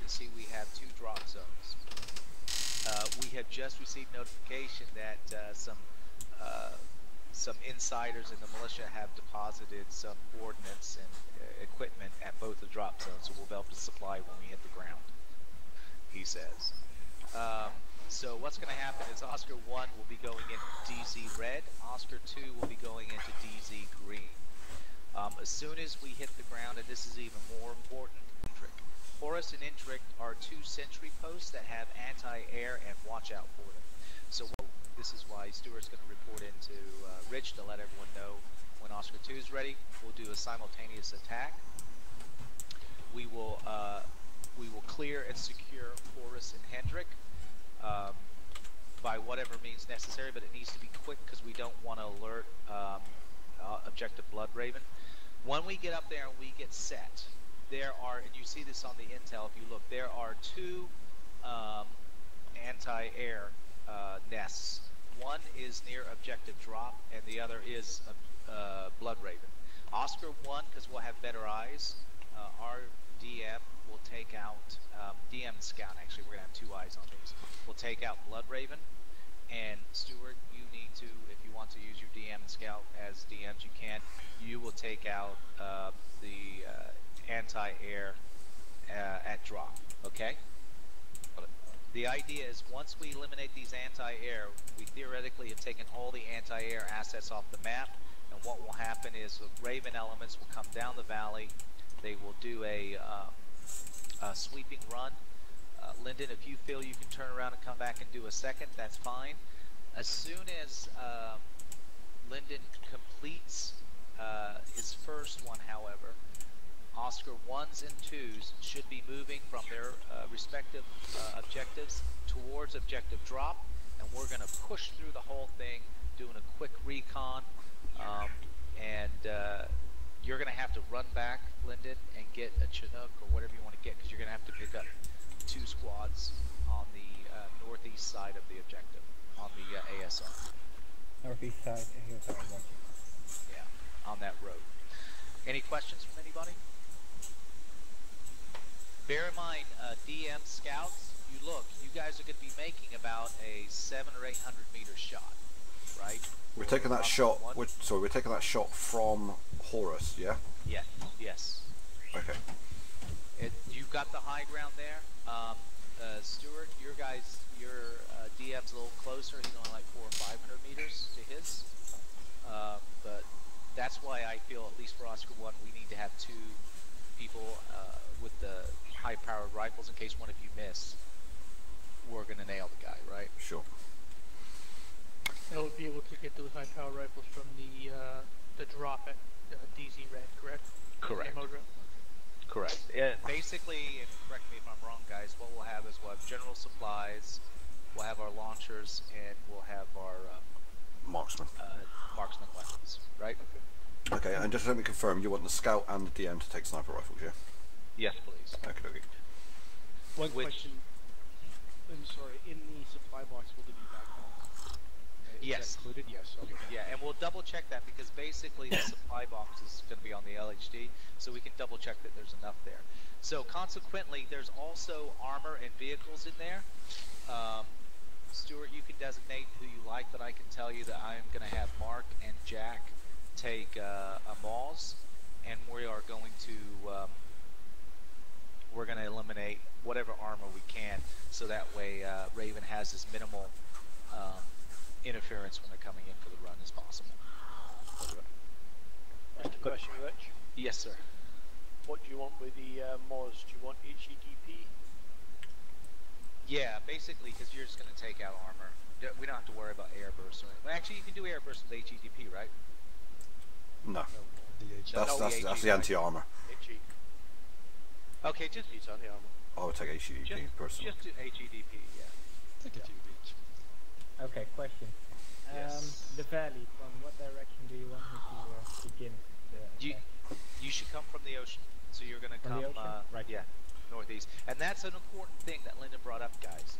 to see we have 2 drop zones. We have just received notification that some insiders in the militia have deposited some ordnance and equipment at both the drop zones, so we'll be able to supply when we hit the ground, he says. So what's going to happen is Oscar 1 will be going into DZ red, Oscar 2 will be going into DZ green. As soon as we hit the ground, and this is even more important, Horus and Indrick are 2 sentry posts that have anti-air, and watch out for them. So this is why Stuart's going to report into Rich to let everyone know when Oscar 2 is ready. We'll do a simultaneous attack. We will clear and secure Horus and Hendrick by whatever means necessary, but it needs to be quick because we don't want to alert Objective Blood Raven. When we get up there and we get set, there are, and you see this on the intel if you look, there are 2 anti-air nests. One is near Objective Drop, and the other is Blood Raven. Oscar 1, because we'll have better eyes, our DM will take out, DM and Scout, actually we're going to have 2 eyes on these. We'll take out Blood Raven, and Stuart, you need to, if you want to use your DM and Scout as DMs, you can. You will take out the anti-air at drop, okay? The idea is once we eliminate these anti-air, we theoretically have taken all the anti-air assets off the map, and what will happen is the Raven elements will come down the valley, they will do a sweeping run. Lyndon, if you feel you can turn around and come back and do a second, that's fine. As soon as Lyndon completes his first one, however, Oscar 1s and 2s should be moving from their respective objectives towards Objective Drop, and we're going to push through the whole thing, doing a quick recon, and you're going to have to run back, Lyndon, and get a Chinook or whatever you want to get, because you're going to have to pick up 2 squads on the northeast side of the objective, on the ASR. Northeast side, ASR, watching. Yeah, on that road. Any questions from anybody? Bear in mind, DM scouts, you guys are going to be making about a 700 or 800 meter shot, right? We're taking that shot. We're taking that shot from Horus, yeah? Yeah. Yes. Okay. You've got the high ground there. Stuart, your DM's a little closer. He's only like 400 or 500 meters to his. But that's why I feel, at least for Oscar 1, we need to have 2 people with the high-powered rifles in case one of you miss. We're going to nail the guy, right? Sure. They'll be able to get those high-power rifles from the drop at DZ Red, correct? Correct. Correct. Basically, and correct me if I'm wrong, guys, what we'll have is we'll have general supplies, we'll have our launchers, and we'll have our marksman weapons, right? Okay, and just let me confirm, you want the scout and the DM to take sniper rifles, yeah? Yes, please. Okay. One question. I'm sorry, in the supply box, will there be backpacks? Yes. Included? Yes. Okay. Yeah, and we'll double check that because basically the supply box is going to be on the LHD, so we can double check that there's enough there. So consequently, there's also armor and vehicles in there. Stuart, you can designate who you like, but I can tell you that I'm going to have Mark and Jack take a Maws, and we are going to eliminate whatever armor we can, so that way Raven has as minimal interference when they're coming in for the run as possible. Just a question, Rich. Yes, sir. What do you want with the Moz? Do you want HEDP? Yeah, basically, because you're just going to take out armor. We don't have to worry about airburst or anything. Well, actually, you can do airburst with HEDP, right? No. That's the anti-armor. HE. Okay, just It's anti-armor. I would take HEDP personally. Just do HEDP, yeah. Take a few each. Okay, question. Yes. The valley, from what direction do you want me to begin? You should come from the ocean. So you're going to come, right. Yeah, northeast. And that's an important thing that Lyndon brought up, guys.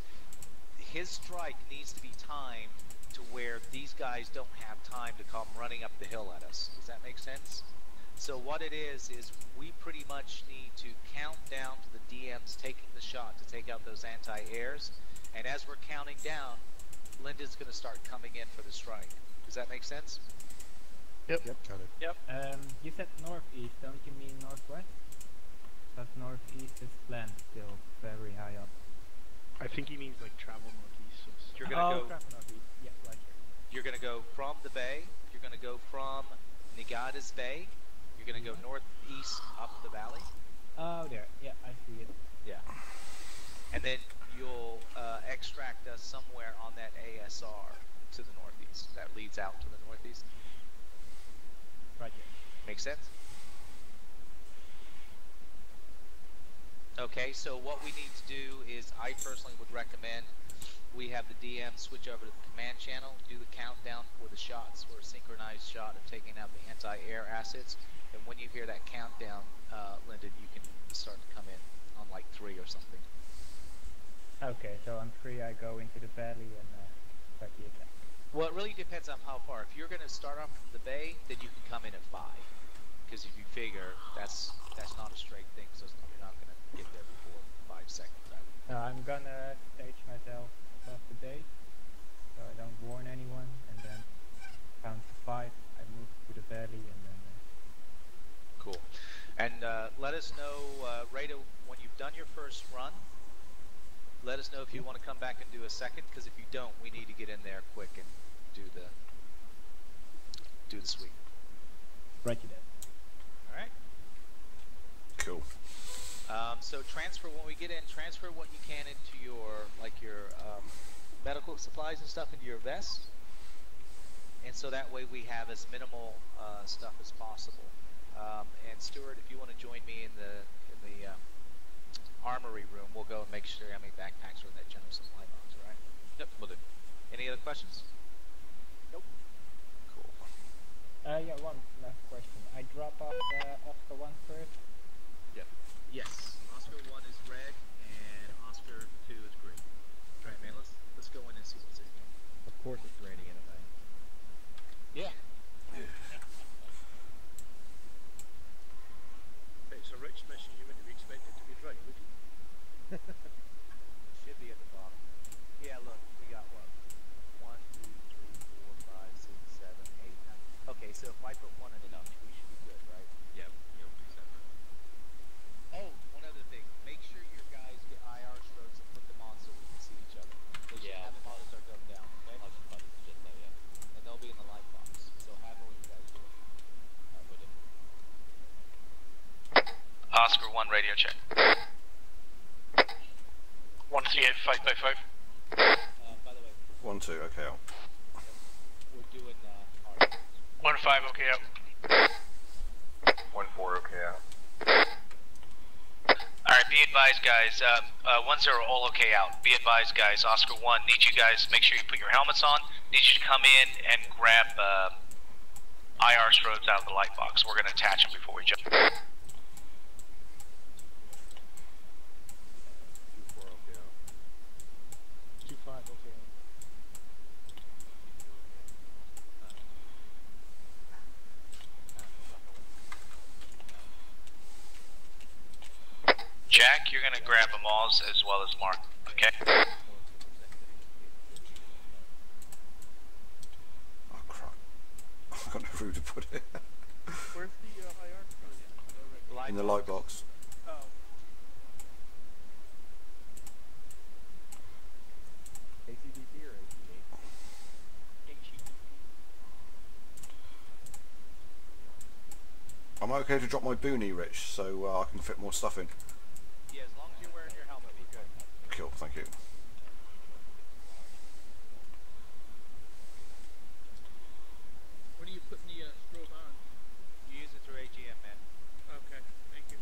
His strike needs to be timed to where these guys don't have time to come running up the hill at us. Does that make sense? So what it is we pretty much need to count down to the DMs taking the shot to take out those anti-airs, and as we're counting down, Linda's going to start coming in for the strike. Does that make sense? Yep. Got it. Yep. You said northeast, don't you mean northwest? Because northeast is land still very high up. I think he means like travel northeast. So You're going to go. travel northeast. Yeah, right here. You're going to go from the bay. You're going to go from Negada's Bay. You're going to go northeast up the valley. Oh, there. Yeah, I see it. Yeah. And then you'll extract us somewhere on that ASR to the northeast. That leads out to the northeast. Right here. Make sense? Okay, so what we need to do is, I personally would recommend we have the DM switch over to the command channel, do the countdown for the shots, or a synchronized shot of taking out the anti-air assets. And when you hear that countdown, Lyndon, you can start to come in on like 3 or something. Okay, so on 3 I go into the valley and start the attack. Well, it really depends on how far. If you're going to start off from the bay, then you can come in at 5. Because if you figure that's not a straight thing, so you're not going to get there before 5 seconds. I'm gonna stage myself above the base, so I don't warn anyone, and then count to 5, I move to the valley, and then... Cool. And let us know, Rado, when you've done your first run, let us know if you want to come back and do a second, because if you don't, we need to get in there quick and do the sweep. Right to that. Alright? Cool. So transfer, when we get in, transfer what you can into your, like your medical supplies and stuff into your vest. And so that way we have as minimal stuff as possible. And Stuart, if you want to join me in the armory room, we'll go and make sure how many backpacks are in that general supply box, right? Yep, we'll do. Any other questions? Nope. Cool. Yeah, one last question. I drop off Oscar 1 first? Yep. Yes. Oscar 1 is red and Oscar 2 is green. All right, man, let's go in and see what's in here. Of course it's raining in at night. Yeah. Right, so Rick's mission, you wouldn't be expected to be dry, would you? Should be at the bottom. Yeah, look, we got what? 1, 2, 3, 4, 5, 6, 7, 8, 9. Okay, so if I put 1 in enough, we should be good, right? Yep, you'll be separate. Oh, one other thing. Make sure your guys get IR strokes and put them on so we can see each other. They should have them on as they're going down, okay? I'll just button just that, yeah. And they'll be in the light box. So have all you guys do it. With it. Oscar 1 radio check. 138 5 by 5. By the way, 1, 2, okay. we're doing our... 1 5, okay out. 1 4, okay out. Alright, be advised guys, 1 0 all okay out. Be advised guys, Oscar 1, need you guys, make sure you put your helmets on. Need you to come in and grab IR strobes out of the light box. We're going to attach them before we jump. 2 4, okay out. 2 5, okay. Jack, you're going to grab them all as well as Mark, okay? Oh crap. I've got no room to put it. Where's the IR from? In the light box. Oh. ACDC or ACA? I'm okay to drop my boonie, Rich, so I can fit more stuff in. Yeah, as long as you're wearing your helmet, we're good. Cool, thank you. When are you putting the strobe on? You use it through AGM, man. Okay, thank you.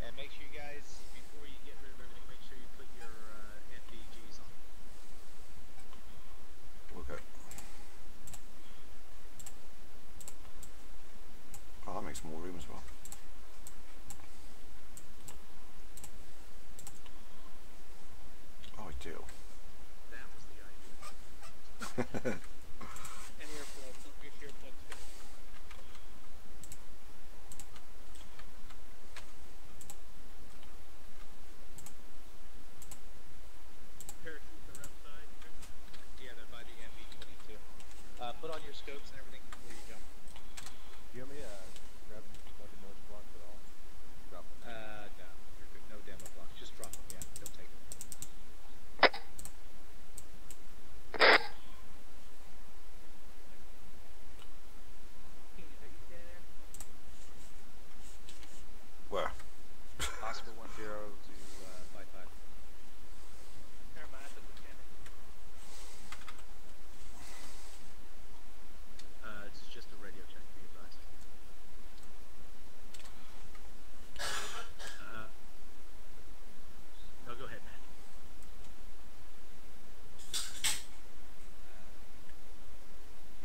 And make sure you guys, before you get rid of everything, make sure you put your NVGs on. Okay. Oh, that makes more room as well. your scopes and everything before you jump. Do you want me to grab one of those blocks at all? Drop them. No, you're good. No demo blocks. Just drop them. Yeah, don't take them. Where? Oscar 10 to 55. Never mind, that's the mechanic. This is just a radio check, be advised. No, go ahead, Matt.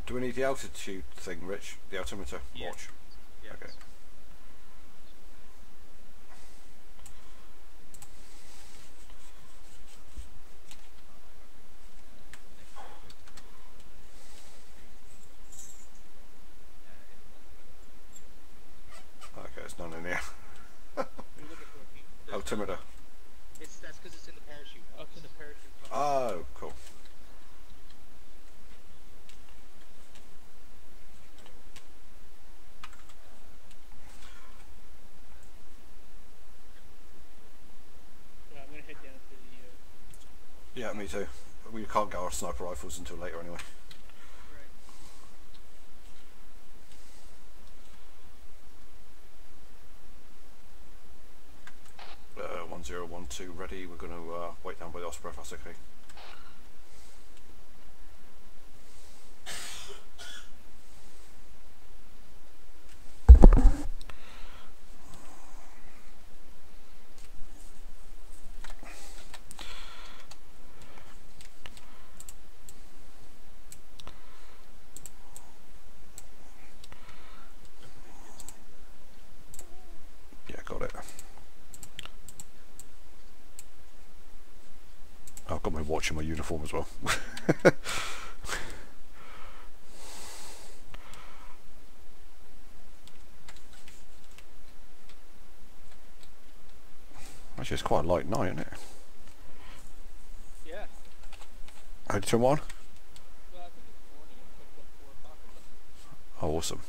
Do we need the altitude thing, Rich? The altimeter Yes. watch? Yes. Okay. Okay, it's none in here. What are you looking for, Pete? Altimeter. That's because it's in the parachute. Oh, it's in the parachute. Oh, cool. Yeah, I'm gonna head down to the. Yeah, me too. We can't get our sniper rifles until later anyway. Right. 1012 ready. We're going to wait down by the Osprey if that's okay. Yeah, got it. I've got my watch in my uniform as well. Actually, it's quite a light night, isn't it? Yeah. How'd you turn one? Well, I think it's morning. It's like what, 4 o'clock or something. Oh, awesome.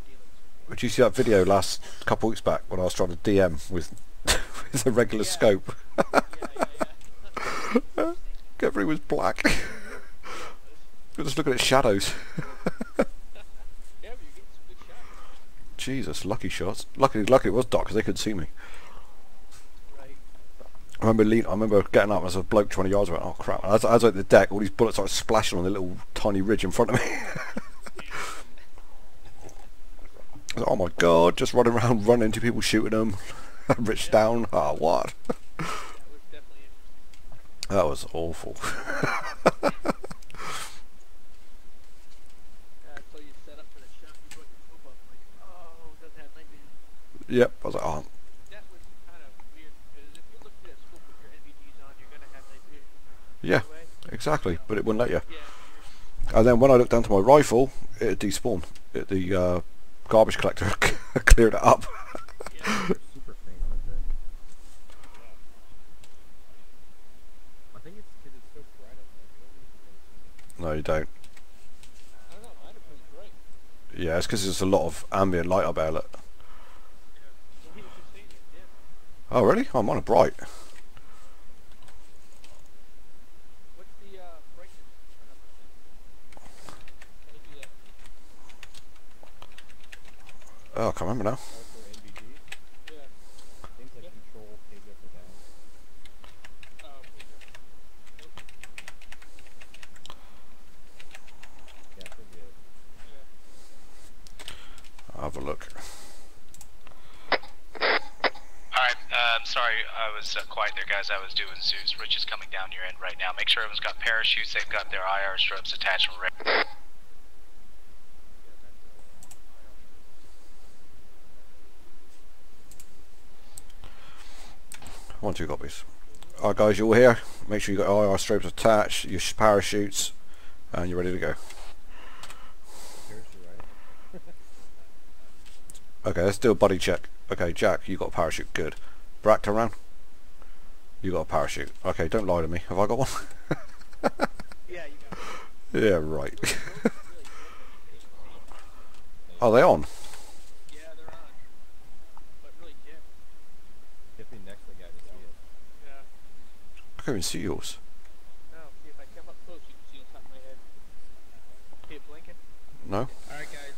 Good deal. Did you see that video last couple weeks back when I was trying to DM with with a regular scope? Everything was black. You're just looking at shadows. Yeah, but you're getting some good shots. Jesus, lucky shots. Luckily it was dark because they couldn't see me. Right. I remember getting up as a bloke 20 yards away. Oh crap! As I was at the deck, all these bullets started splashing on the little tiny ridge in front of me. I was like, oh my god! Just running around, running into people, shooting them. Rich down. Ah, what? That was definitely interesting. That was awful. So you set up for the shot, you brought your scope up, like, oh, it doesn't have night vision. Yep. I was like, oh. That was kind of weird, because if you look at that scope with your NVGs on, you're going to have night vision. Yeah. Anyway. Exactly. But it wouldn't let you. Yeah. And then when I looked down to my rifle, it had despawned. The garbage collector cleared it up. Yeah. Super faint, aren't they? I think it's because it's so bright up there. You don't even really see it. No, you don't. I don't know, mine are pretty bright. Yeah, it's because there's a lot of ambient light up there. Look. Well, he was just saying it, yeah. Oh, really? Oh, mine are bright. What's the brightness on that thing? How to do that? Oh, I can't remember now. Oh, for NVG? Yeah. Things like control, page up or down. Oh, okay. Yeah, I think it. Yeah. I'll have a look. Alright, sorry I was quiet there, guys. I was doing Zeus. Rich is coming down your end right now. Make sure everyone's got parachutes. They've got their IR stripes attached and ready. One, two copies. Alright guys, you're all here. Make sure you got IR stripes attached, your parachutes, and you're ready to go. Seriously, right? Okay, let's do a buddy check. Okay, Jack, you got a parachute. Good. Brack, turn around. You got a parachute. Okay, don't lie to me. Have I got one? Yeah, you got it. Yeah, right. Are they on? Yeah, they're on. But really dim. Get me next to the guy to see it. Yeah. I can't even see yours. No, see if I come up close, you can see on top of my head. See it blinking? No? Alright guys,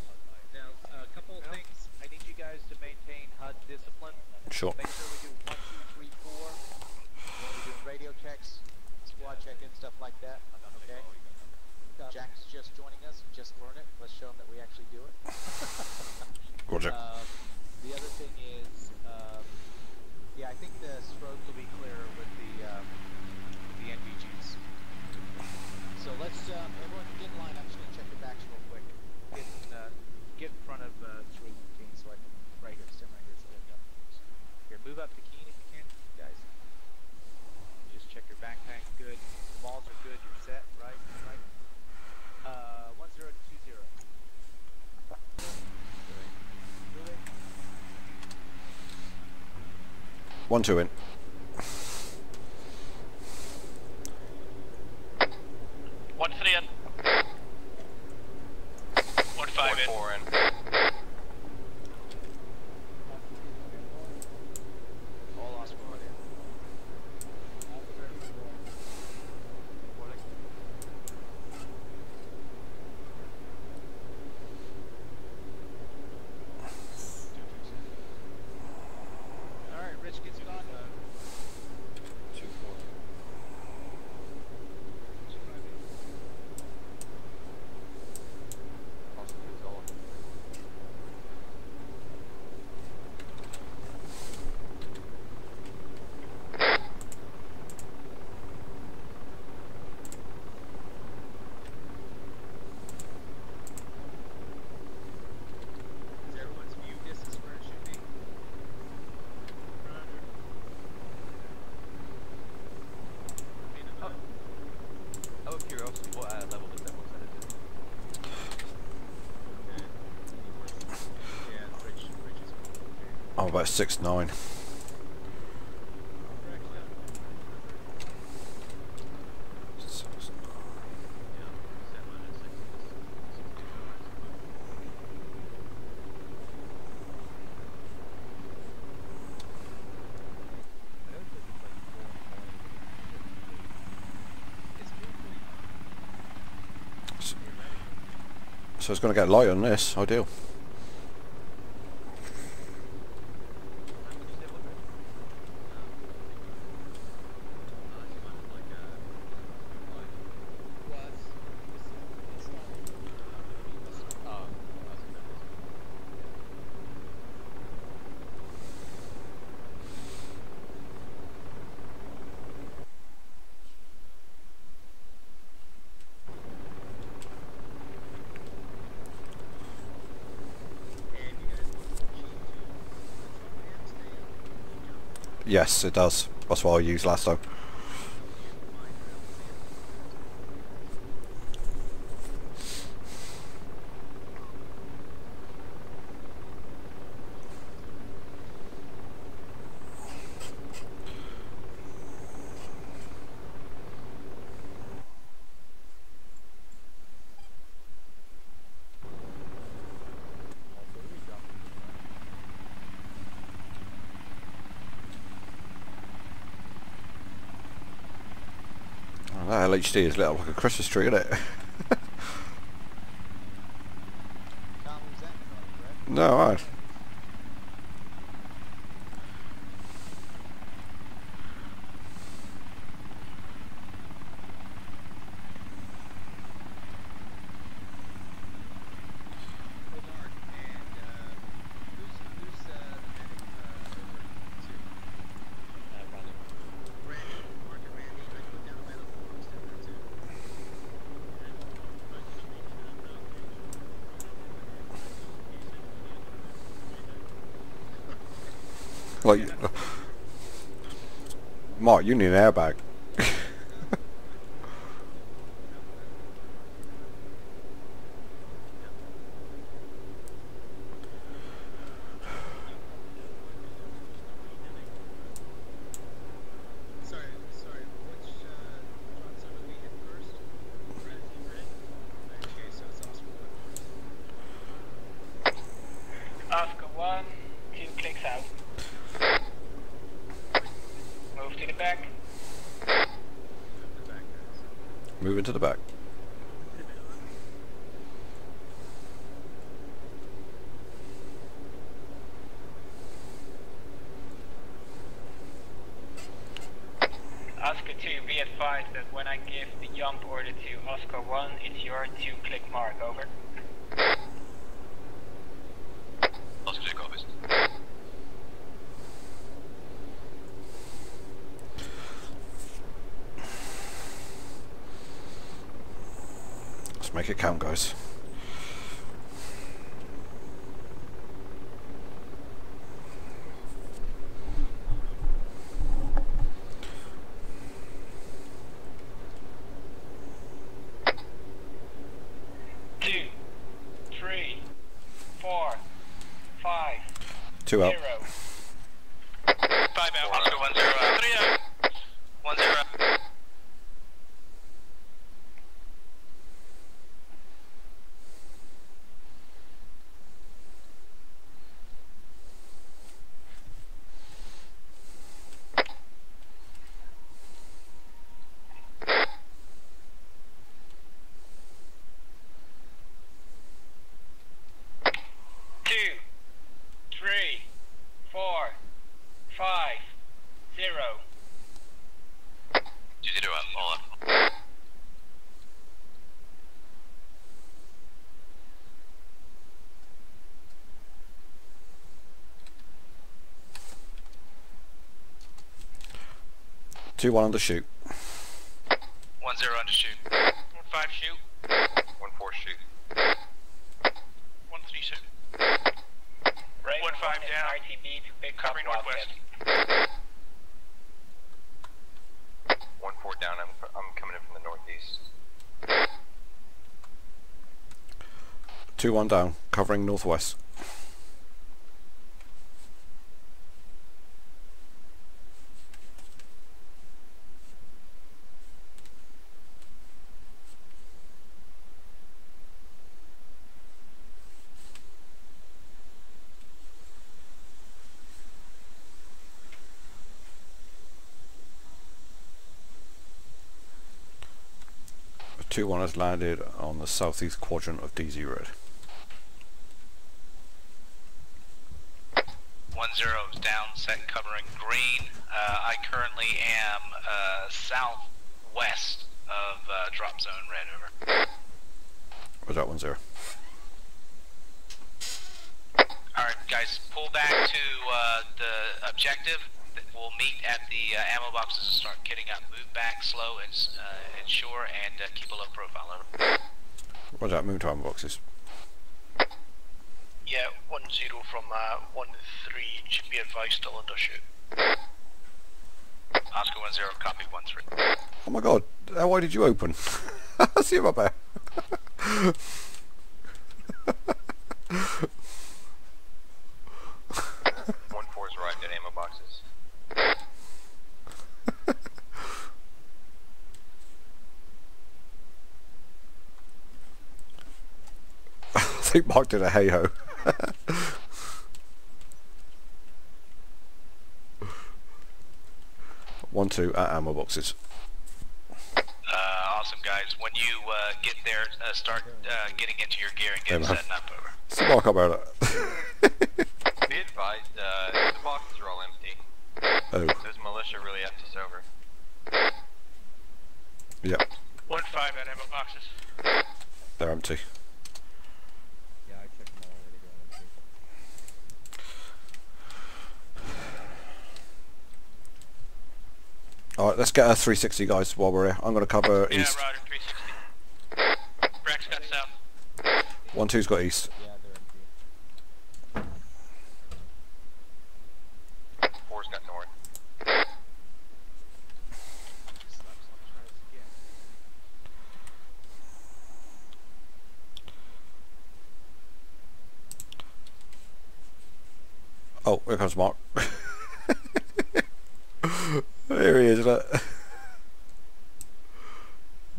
now a couple of things. I need you guys to maintain HUD discipline. Sure. Make sure we do 1, 2, 3, 4. When we do radio checks, squad check-in, stuff like that. Okay? Jack's just joining us. Just learn it. Let's show him that we actually do it. Roger. The other thing is, yeah, I think the strokes will be clearer with the NVGs. So let's, everyone get in line. I'm just going to check your backs real quick. Get in front of 3 teams so I can, right here, stand right here so I can. Here, move up to Keen if you can, guys. Just check your backpack. Good. The balls are good. You're set, right? Right. 1020. Moving. 1, 2 in. One 3 in. 1 5 in. 4 in. All Osprey one in. Alright, Rich gets it on. 2, 4. Also, it's all. Is everyone's view distance where it should be? Out of curiosity, what level was that one set it to? Yeah, Rich is I'm about 6, 9. So it's going to get light on this, ideal. Yes, it does. That's what I used last time. That LHD is lit up like a Christmas tree, isn't it? Tom, who's that? No, I. Like, Mark, you need an airbag. Moving to the back. Oscar 2, be advised that when I give the jump order to Oscar 1, it's your 2-click mark, over. Oscar 2 copies. Let's make it count, guys. Two out. 5 out. Oscar 1 0 out. 3 out. 1 0 out. Two, one undershoot. 1 0 undershoot. 1 5 shoot. 1 4 shoot. 1 3 shoot. 1 5 down. RTB to pick Copy up northwest. 1 4 down. I'm coming in from the northeast. 2 1 down, covering northwest. Two one has landed on the southeast quadrant of DZ Red. 1 0 is down, set covering green. I currently am southwest of drop zone red, over. Was that 1 0? Alright guys, pull back to the objective. We'll meet at the ammo boxes and start kitting up. Move back slow and ensure and keep a low profile, over. Roger that, move to ammo boxes. Yeah, 1 0 from 1 3, should be advised still undershoot. Oscar 1 0, copy 1 3. Oh my god, how wide did you open? See him up there. 1 4's arrived at ammo boxes. I think Mark did a hey-ho. One, two at ammo boxes. Awesome guys, when you get there, start getting into your gear and getting setting up, over. See Mark about it. Be advised, the boxes are all empty. Oh. Those militia really effed us over. Yep, 1 5 at ammo boxes. they're empty. Yeah, I checked them all already. Alright, let's get a 360 guys while we're here. I'm going to cover Yeah, east. Roger, 360. Brax got south. 1 2's got east. Yeah, they're empty. 4's got north. Oh, here comes Mark. Here he is, look.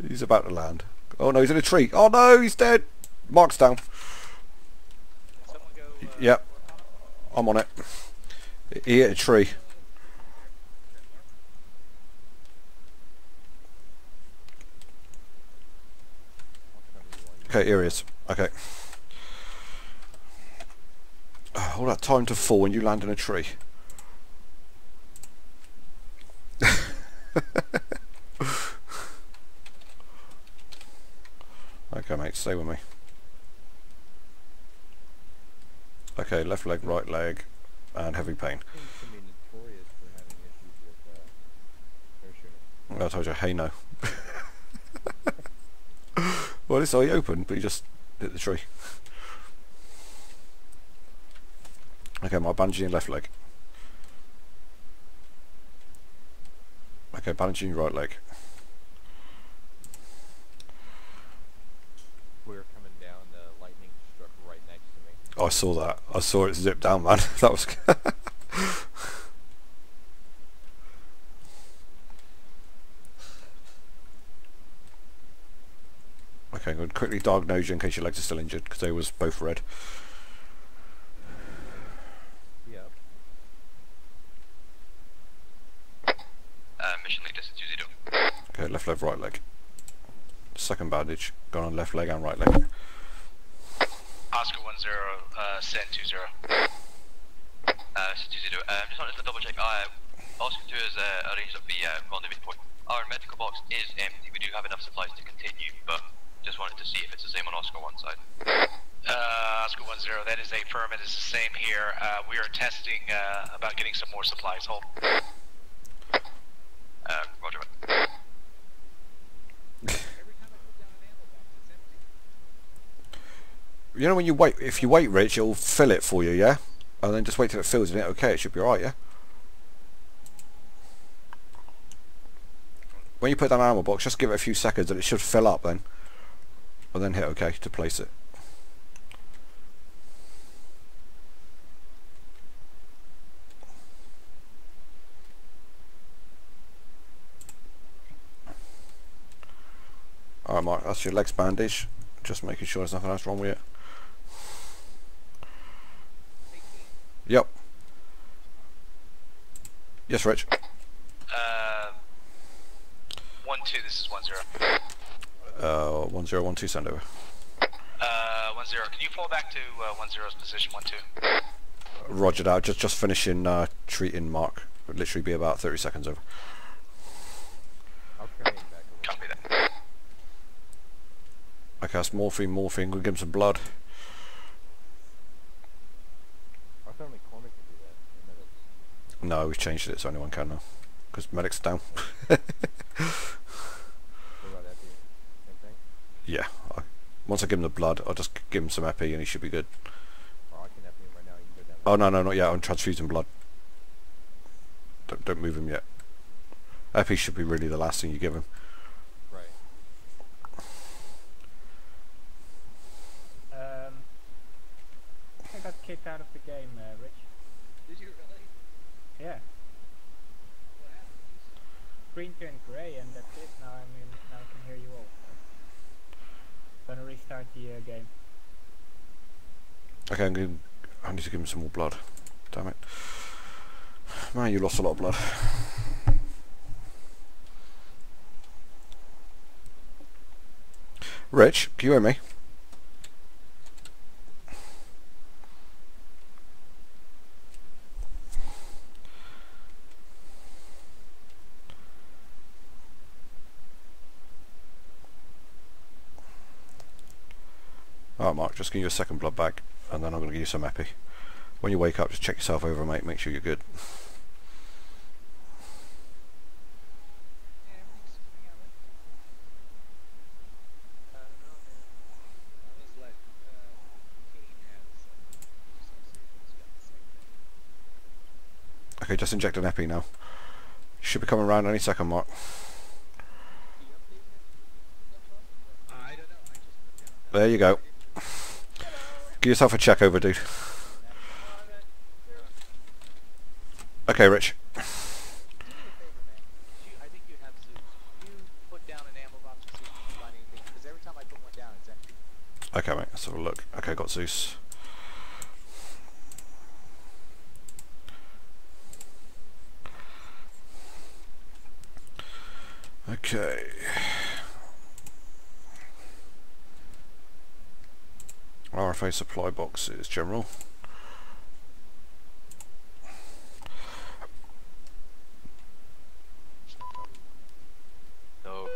He's about to land. Oh no, he's in a tree. Oh no, he's dead. Mark's down. Someone go, Yep, I'm on it. He hit a tree. Okay, here he is. Okay. All that time to fall when you land in a tree. Okay, mate, stay with me. Okay, left leg, right leg, and heavy pain. Seems to be notorious for having issues with parachuting. I told you, hey no. Well, this eye open, but you just hit the tree. Okay, my bandaging left leg. Okay, bandaging right leg. We were coming down, the lightning struck right next to me. Oh, I saw that. I saw it zip down, man. That was... Okay, I'm going to quickly diagnose you in case your legs are still injured, because they was both red. Yep. Mission leader 2-0. Okay, left leg, right leg. Second bandage, gone on left leg and right leg. Oscar 10, send 20. 2-0. Just wanted to double check. Oscar 2 has arranged up the rendezvous point. Our medical box is empty. We do have enough supplies to continue, but just wanted to see if it's the same on Oscar 1 side. Oscar 10, that is a firm. It is the same here. We are testing about getting some more supplies. Hold. Roger. You know when you wait, if you wait, Rich, it'll fill it for you, yeah? And then just wait till it fills and it okay, it should be alright, yeah? When you put down an ammo box, just give it a few seconds and it should fill up then. And then hit OK to place it. Alright, Mark, that's your legs bandage. Just making sure there's nothing else wrong with it. Yep. Yes, Rich. 1-2, this is 1-0. 1012 send over. 1-0, can you fall back to 1-0's position, 1-2? Roger that, just finishing treating Mark. Would literally be about 30 seconds over. I'll carry him back over. Copy that. Okay, that's morphine, we'll give him some blood. I thought only Cormac could do that. No medics. No, we've changed it so anyone can now. Because medic's down. What about Epi? Same thing? Yeah. Once I give him the blood, I'll just give him some epi and he should be good. Oh, I can Epi him right now. You can go down. Oh no, not yet. I'm transfusing blood. Don't move him yet. Epi should be really the last thing you give him. Right. I got kicked out of the game, Rich. Did you really? Yeah. What happened? Green turned grey and that's it. Now I can hear you all. Gonna restart the game. Okay, I need to give him some more blood. Damn it. Man, you lost a lot of blood. Rich, can you hear me? Alright, Mark, just give you a second blood bag and then I'm going to give you some epi. When you wake up, just check yourself over, mate, make sure you're good. Okay, just inject an epi now. Should be coming around any second, Mark. There you go. Give yourself a check over, dude. Okay, Rich. I think you have Zeus. You put down an ammo box to see if you can find anything, because every time I put one down, it's empty. Okay, mate, let's have a look. Okay, got Zeus. Okay. RFA supply boxes, general. No.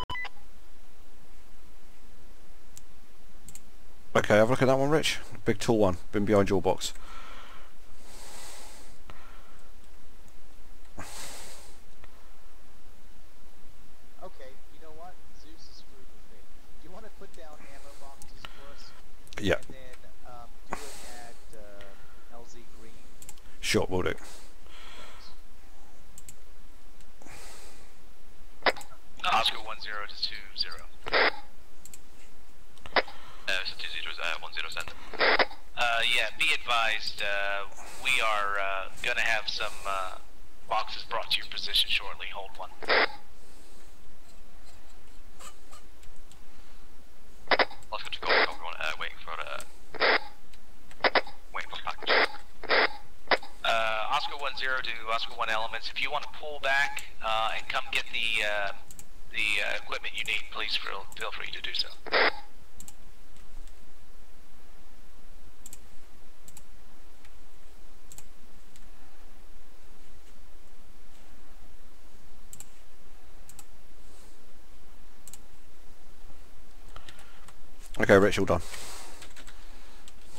Okay, have a look at that one, Rich. Big tall one, been behind your box. Okay, you know what? Zeus is screwed with me. Do you want to put down ammo boxes for us? Yeah. And then do it at LZ Green. Sure, will do. Oscar 10 to 20. So 20 is 10 center. Yeah, be advised, we are gonna have some boxes brought to your position shortly. Hold one. Oscar to go, waiting for package. Oscar 10 to Oscar 1 elements. If you want to pull back and come get the equipment you need, please feel free to do so. Okay, Rich, all done.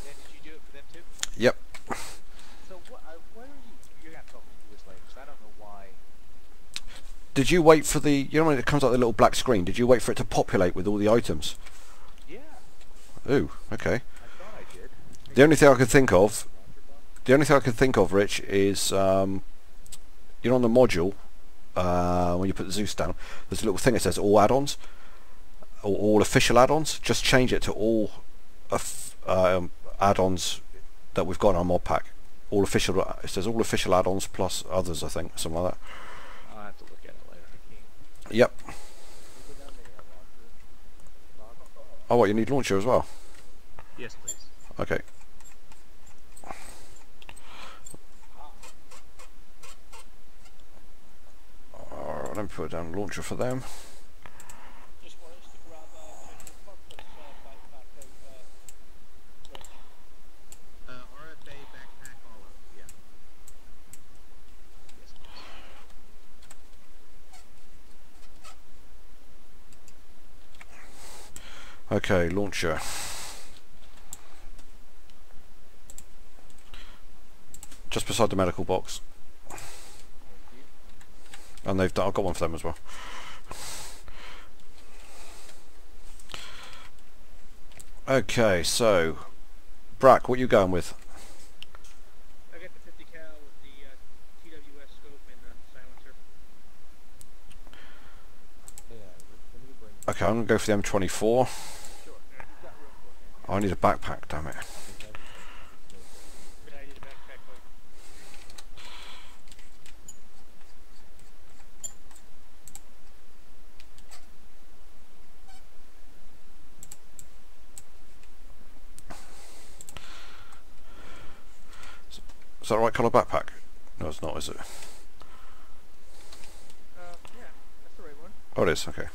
Yeah, did you do it for them too? Yep. So what are you're gonna have to talk to me this later, because I don't know why. Did you wait for the, you know when it comes up the little black screen, did you wait for it to populate with all the items? Yeah. Ooh, okay. I thought I did. The only thing I could think of, Rich, is you know on the module when you put the Zeus down, there's a little thing that says all add-ons, or all official add-ons. Just change it to all add-ons that we've got in our mod pack. All official. It says all official add-ons plus others, I think, something like that. I'll have to look at it later. Yep. Oh, what, you need launcher as well? Yes, please. Okay. Alright, let me put down launcher for them. Just want us to grab Purpose backpack RFA backpack all over, yeah. Yes, please. Okay, launcher. Just beside the medical box. And I've got one for them as well. Okay, so Brack, what are you going with? I got the 50 cal with the TWS scope and silencer. Okay, I'm gonna go for the M24. Sure. Got room for it. I need a backpack, damn it. But I need a backpack for Is that the right colour backpack? No, it's not, is it? yeah, that's the right one. Oh, it is, okay.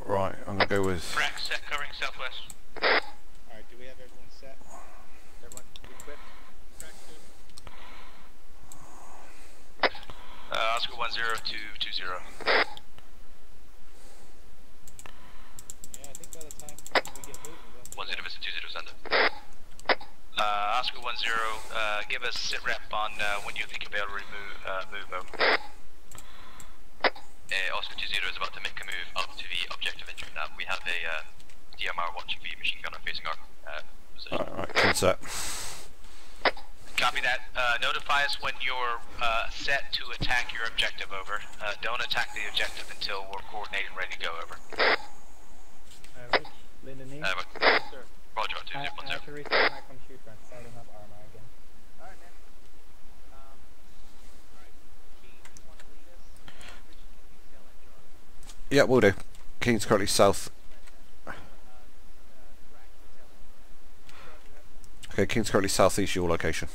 Right, I'm gonna go with. Frac set covering southwest. Alright, do we have everyone set? Everyone equipped? Oscar 10 to 20. Yeah, I think by the time we get moving, we'll 10 visit 20 center. Oscar 10, give us sit rep on when you think you'll be able to move over. Oscar 20 is about to make a move up to the objective entry now. We have a DMR watching the machine gunner facing our position. Alright, can set. Copy that. Notify us when you're set to attack your objective over. Don't attack the objective until we're coordinated and ready to go over. Rich, Lyndon Lee. Yes, sir. Roger, I have 2010. to restart my computer and starting up armor again. Alright, man. Alright. Keen, you want to lead us? Rich, you tell in charge. Yeah, we'll do. King's currently south. Okay, King's currently southeast your location.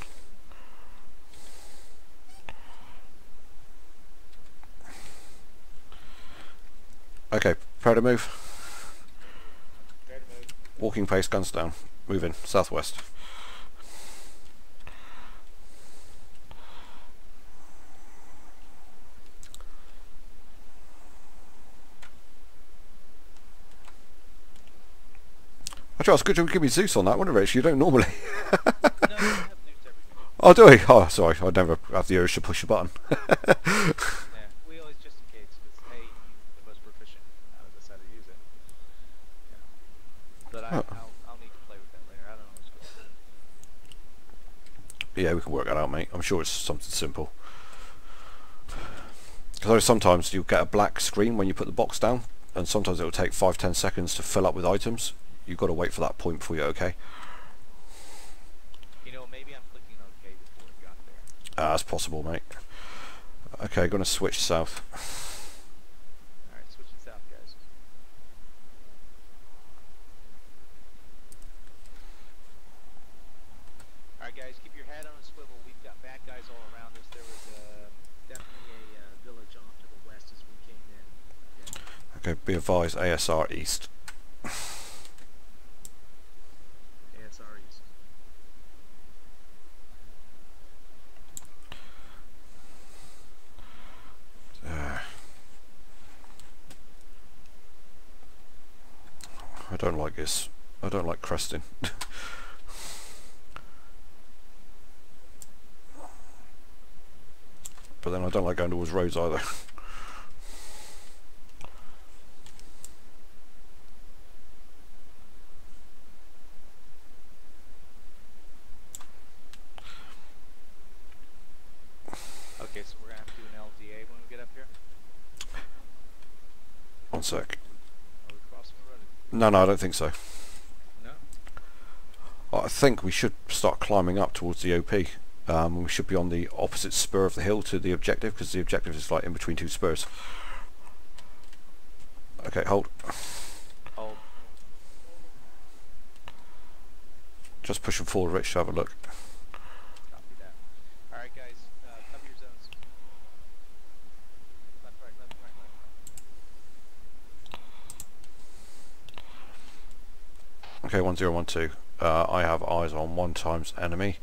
Okay, prepare to move. Walking pace, guns down. Moving southwest. Actually, it's good to give me Zeus on that, wasn't it, Rich? You don't normally. No, I have Zeus every minute. Oh, do we? Oh, sorry. I never have the urge to push a button. Yeah, we always just in case, because hey, you're the most proficient out of us how to use it. Yeah. But I'll need to play with that later. I don't know what's going on. Yeah, we can work that out, mate. I'm sure it's something simple. Because sometimes you'll get a black screen when you put the box down, and sometimes it will take 5-10 seconds to fill up with items. You've got to wait for that point before you're okay. You know, maybe I'm clicking OK before it got there. That's possible, mate. Okay, going to switch south. Alright, switching south, guys. Alright, guys, keep your head on a swivel. We've got bad guys all around us. There was definitely a village off to the west as we came in. Yeah. Okay, be advised, ASR east. ASR east. I don't like this. I don't like cresting. But then I don't like going towards roads either. Okay, so we're gonna have to do an LDA when we get up here. One sec. Are we crossing the road? No, I don't think so. No? I think we should start climbing up towards the OP. We should be on the opposite spur of the hill to the objective, because the objective is like in between two spurs. Okay, hold. Hold. Just pushing forward, Rich, to have a look. Copy that. Alright, guys, cover your zones. Left, right, left, right, left. Okay, 1012. I have eyes on 1 times enemy.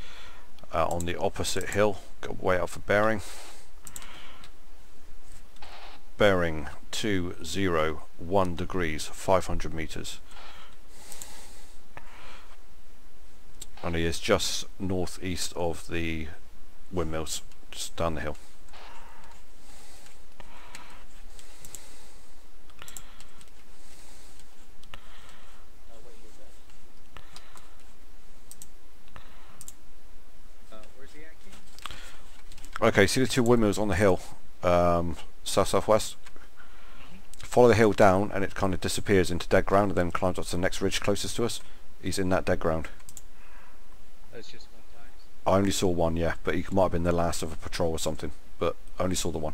On the opposite hill, got way out for bearing. Bearing 201 degrees, 500 meters. And he is just northeast of the windmills, just down the hill. Where's he at, King? Okay, see the 2 windmills on the hill, south-southwest? Follow the hill down and it kind of disappears into dead ground and then climbs up to the next ridge closest to us. He's in that dead ground. That's just one time. I only saw one, yeah, but he might have been the last of a patrol or something, but I only saw the one.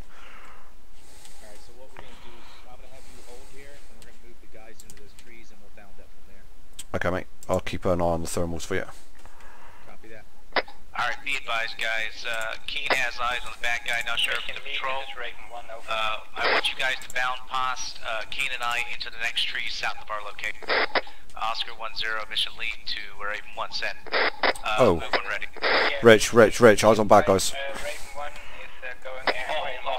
Alright, so what we're going to do is I'm going to have you hold here and we're going to move the guys into those trees and we'll down that from there. Okay, mate, I'll keep an eye on the thermals for you. Copy that. Alright, be advised, guys. Keen has eyes on the bad guy, not sure if the patrol. I want you guys to bound past Keen and I into the next tree south of our location. Oscar 10, mission lead to Raven 1, send. Oh. Move when ready. Rich, eyes on bad guys. Raven 1 is going airway left.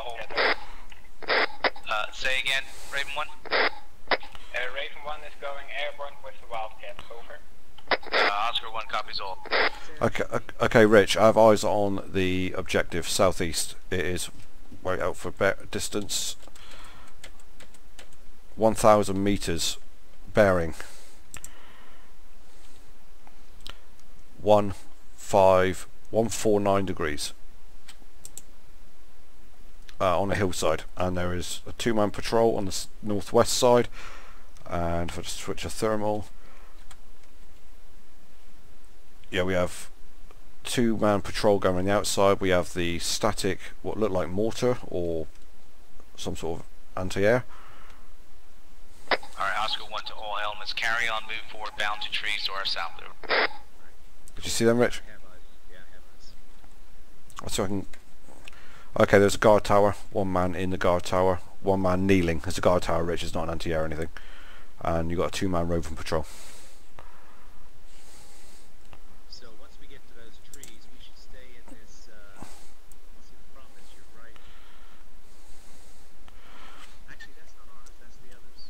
Say again, Raven 1? Raven 1 is going airborne with the Wildcat, over. Oscar 1 copies all. Okay, Rich, I have eyes on the objective southeast. It is way out for distance. 1,000 meters bearing. 149 degrees. On the hillside, and there is a 2-man patrol on the northwest side. And if I just switch a thermal, yeah, we have 2-man patrol going on the outside. We have the static, what looked like mortar or some sort of anti-air. Alright, Oscar 1 to all elements. Carry on, move forward, bound to trees to our south. Did you see them, Rich? I have eyes. Yeah, I have eyes. So I can... Okay, there's a guard tower. 1 man in the guard tower. 1 man kneeling. There's a guard tower, Rich. It's not an anti-air or anything. And you've got a 2-man roving patrol.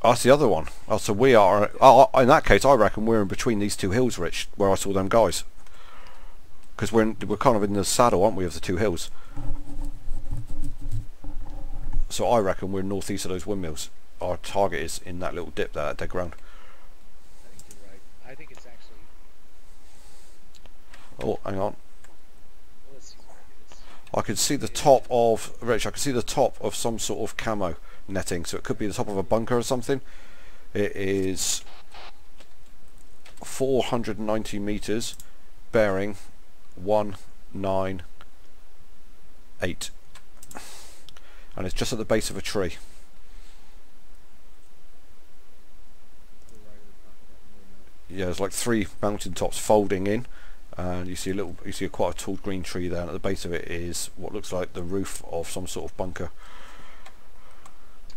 Oh, that's the other one. Oh, so we are... Oh, in that case, I reckon we're in between these two hills, Rich, where I saw them guys. Because we're kind of in the saddle, aren't we, of the two hills. So I reckon we're northeast of those windmills. Our target is in that little dip there, that dead ground. I think you're right. I think it's actually... Oh, hang on. Well, let's see where it is. I can see the top of... Rich, I can see the top of some sort of camo netting, so it could be the top of a bunker or something. It is 490 meters, bearing 198, and it's just at the base of a tree. Yeah, there's like 3 mountain tops folding in, and you see quite a tall green tree there, and at the base of it is what looks like the roof of some sort of bunker.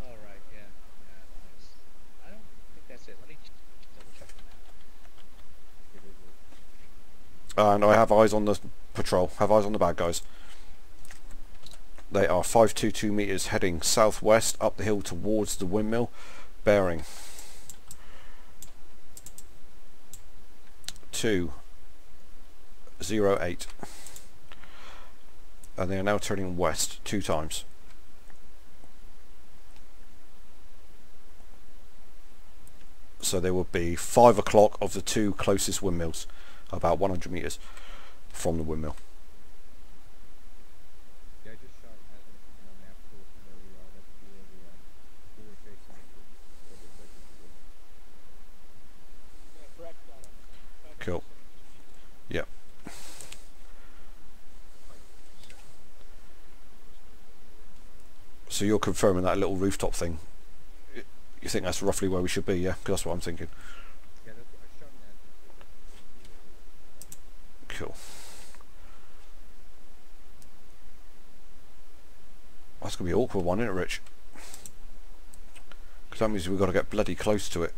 Alright, yeah. Nice. I don't think that's it. Let me double check the map. And I have eyes on the patrol, have eyes on the bad guys. They are 522 meters heading southwest up the hill towards the windmill, bearing 208, and they are now turning west 2 times. So they will be 5 o'clock of the 2 closest windmills, about 100 meters from the windmill. Yeah, I just shot Hazard from my map tool from where we are. That's where we were facing it. Correct that. Cool. Yep. So you're confirming that little rooftop thing. You think that's roughly where we should be, yeah? Because that's what I'm thinking. Yeah, that's what I shot that. Cool. That's going to be an awkward one, isn't it, Rich? Because that means we've got to get bloody close to it.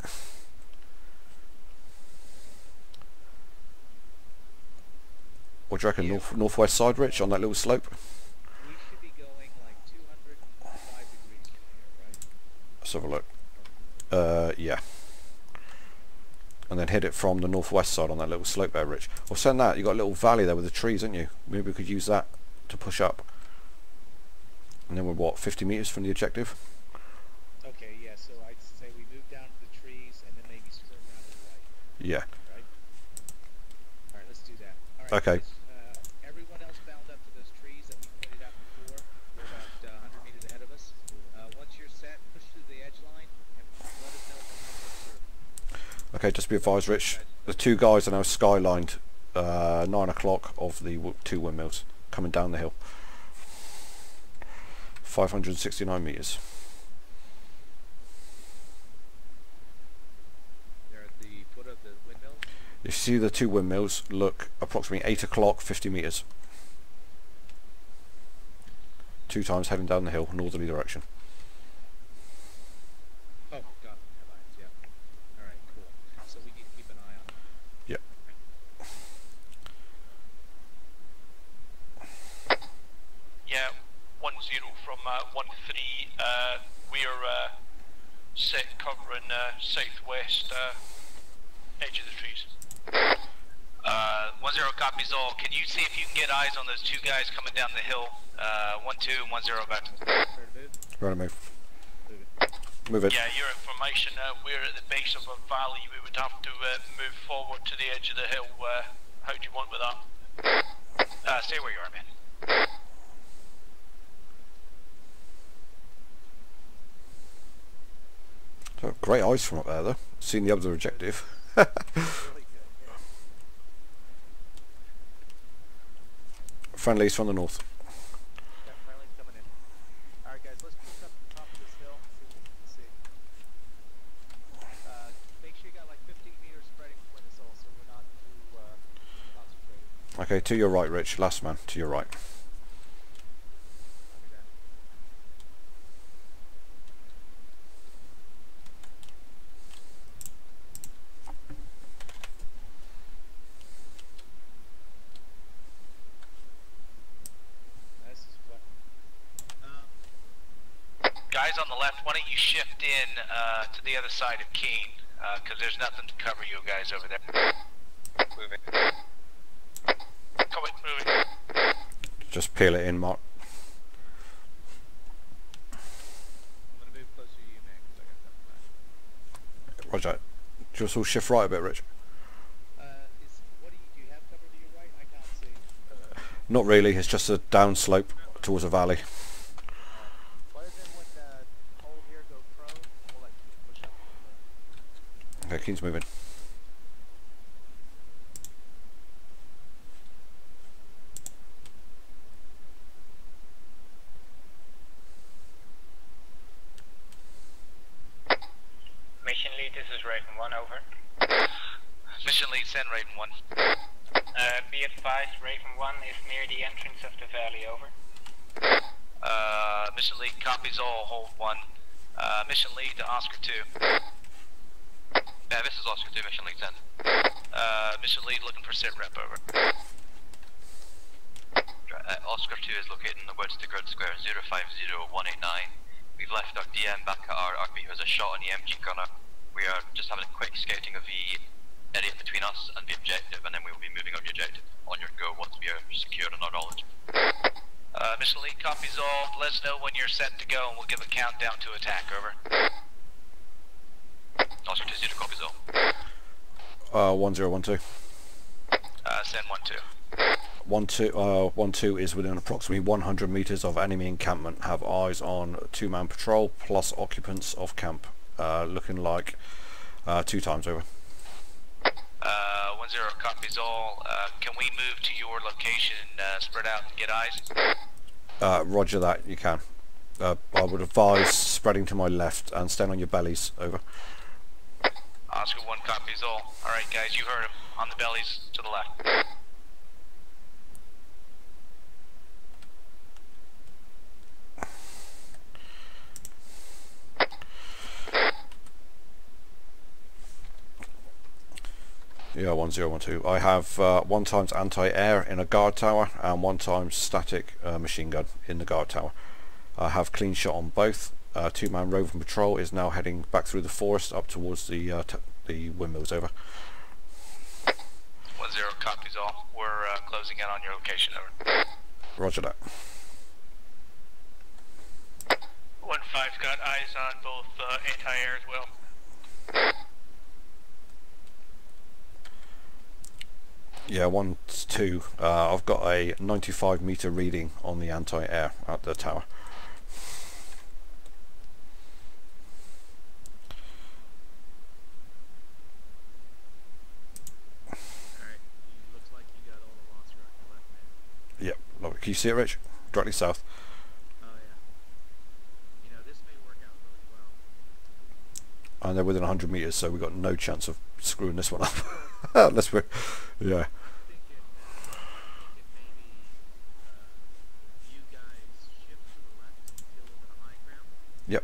What do you reckon, northwest side, Rich, on that little slope? We should be going like 205 degrees from here, right? Let's have a look. Yeah. And then hit it from the northwest side on that little slope there, Rich. Or send that, you got a little valley there with the trees, haven't you? Maybe we could use that to push up. And then we're what, 50 meters from the objective? Okay, yeah, so I'd say we move down to the trees and then maybe skirt down to the right, Yeah. right? Alright, let's do that. Alright, Okay. everyone else bound up to those trees that we pointed out before. They're about 100 meters ahead of us. Once you're set, push through the edge line and let us know when we get through. Okay, just be advised, Rich. The 2 guys are now skylined 9 o'clock of the 2 windmills coming down the hill. 569 meters. They're at the foot of the windmill. You see the 2 windmills look approximately 8 o'clock, 50 meters. 2 times heading down the hill, northerly direction. Oh, got them. Headlines, yeah. Alright, cool. So we need to keep an eye on them. Yep. Yeah, 1-0 from 1-3. We're set covering southwest edge of the trees. 1-0 copies all. Can you see if you can get eyes on those 2 guys coming down the hill? 1-2 and 1-0 back. Right, move. Move it. Yeah, you're in formation. We're at the base of a valley. We would have to move forward to the edge of the hill. How do you want with that? Stay where you are, man. So, great eyes from up there, though. Seeing the other objective. Friendlies from the north. Got friendlies coming in. Alright guys, let's push up the top of this hill, see what we can see. Make sure you got like 15 meters spreading between us all so we're not too concentrated. Okay, to your right, Rich. Last man, to your right. This is what... Guys on the left, why don't you shift in to the other side of Keene, because there's nothing to cover you guys over there. Moving. Come on, moving. Just peel it in, Mark. I'm gonna move closer to you, man, because I got nothing back. Roger. Just all shift right a bit, Rich. Do you have cover to your right? I can't see. Not really, it's just a down slope towards a valley. Why doesn't when hold here go prone? We'll let you push up a little bit. Okay, Keen's moving. Mission lead, this is Raven 1, over. Mission lead, send Raven 1. Be advised, Raven 1 is near the entrance of the valley, over. Mission lead, copies all, hold 1. Mission lead to Oscar 2. Yeah, this is Oscar 2, mission lead 10. Mission lead looking for sit rep, over. Oscar 2 is located in the woods to grid square 050189. We've left our DM back at our RP who has a shot on the MG gunner. We are just having a quick scouting of the area between us and the objective, and then we will be moving on the objective on your go once we are secure in our knowledge. Mission lead, copies all. Let us know when you're set to go, and we'll give a countdown to attack, over. Oscar 2, 0, copies all. 1012. Send 1-2. 12 is within approximately 100 meters of enemy encampment. Have eyes on 2-man patrol plus occupants of camp. Looking like 2 times, over. 1-0, copies all. Can we move to your location, spread out and get eyes? Roger that, you can. I would advise spreading to my left and stand on your bellies, over. Oscar 1, copies all. Alright guys, you heard him. On the bellies to the left. Yeah, 1012. I have 1 times anti-air in a guard tower and 1 times static machine gun in the guard tower. I have clean shot on both. 2-man roving patrol is now heading back through the forest up towards the windmills, over. 1-0, copies all. We're closing in on your location, over. Roger that. 1-5's got eyes on both anti-air as well. Yeah, 1-2. I've got a 95 meter reading on the anti-air at the tower. Yep, lovely. Can you see it, Rich? Directly south. Oh yeah. You know, this may work out really well. And they're within 100 meters, so we've got no chance of screwing this one up. Unless we're... yeah. I'm thinking maybe you guys shift to the left and deal with the high ground. Yep.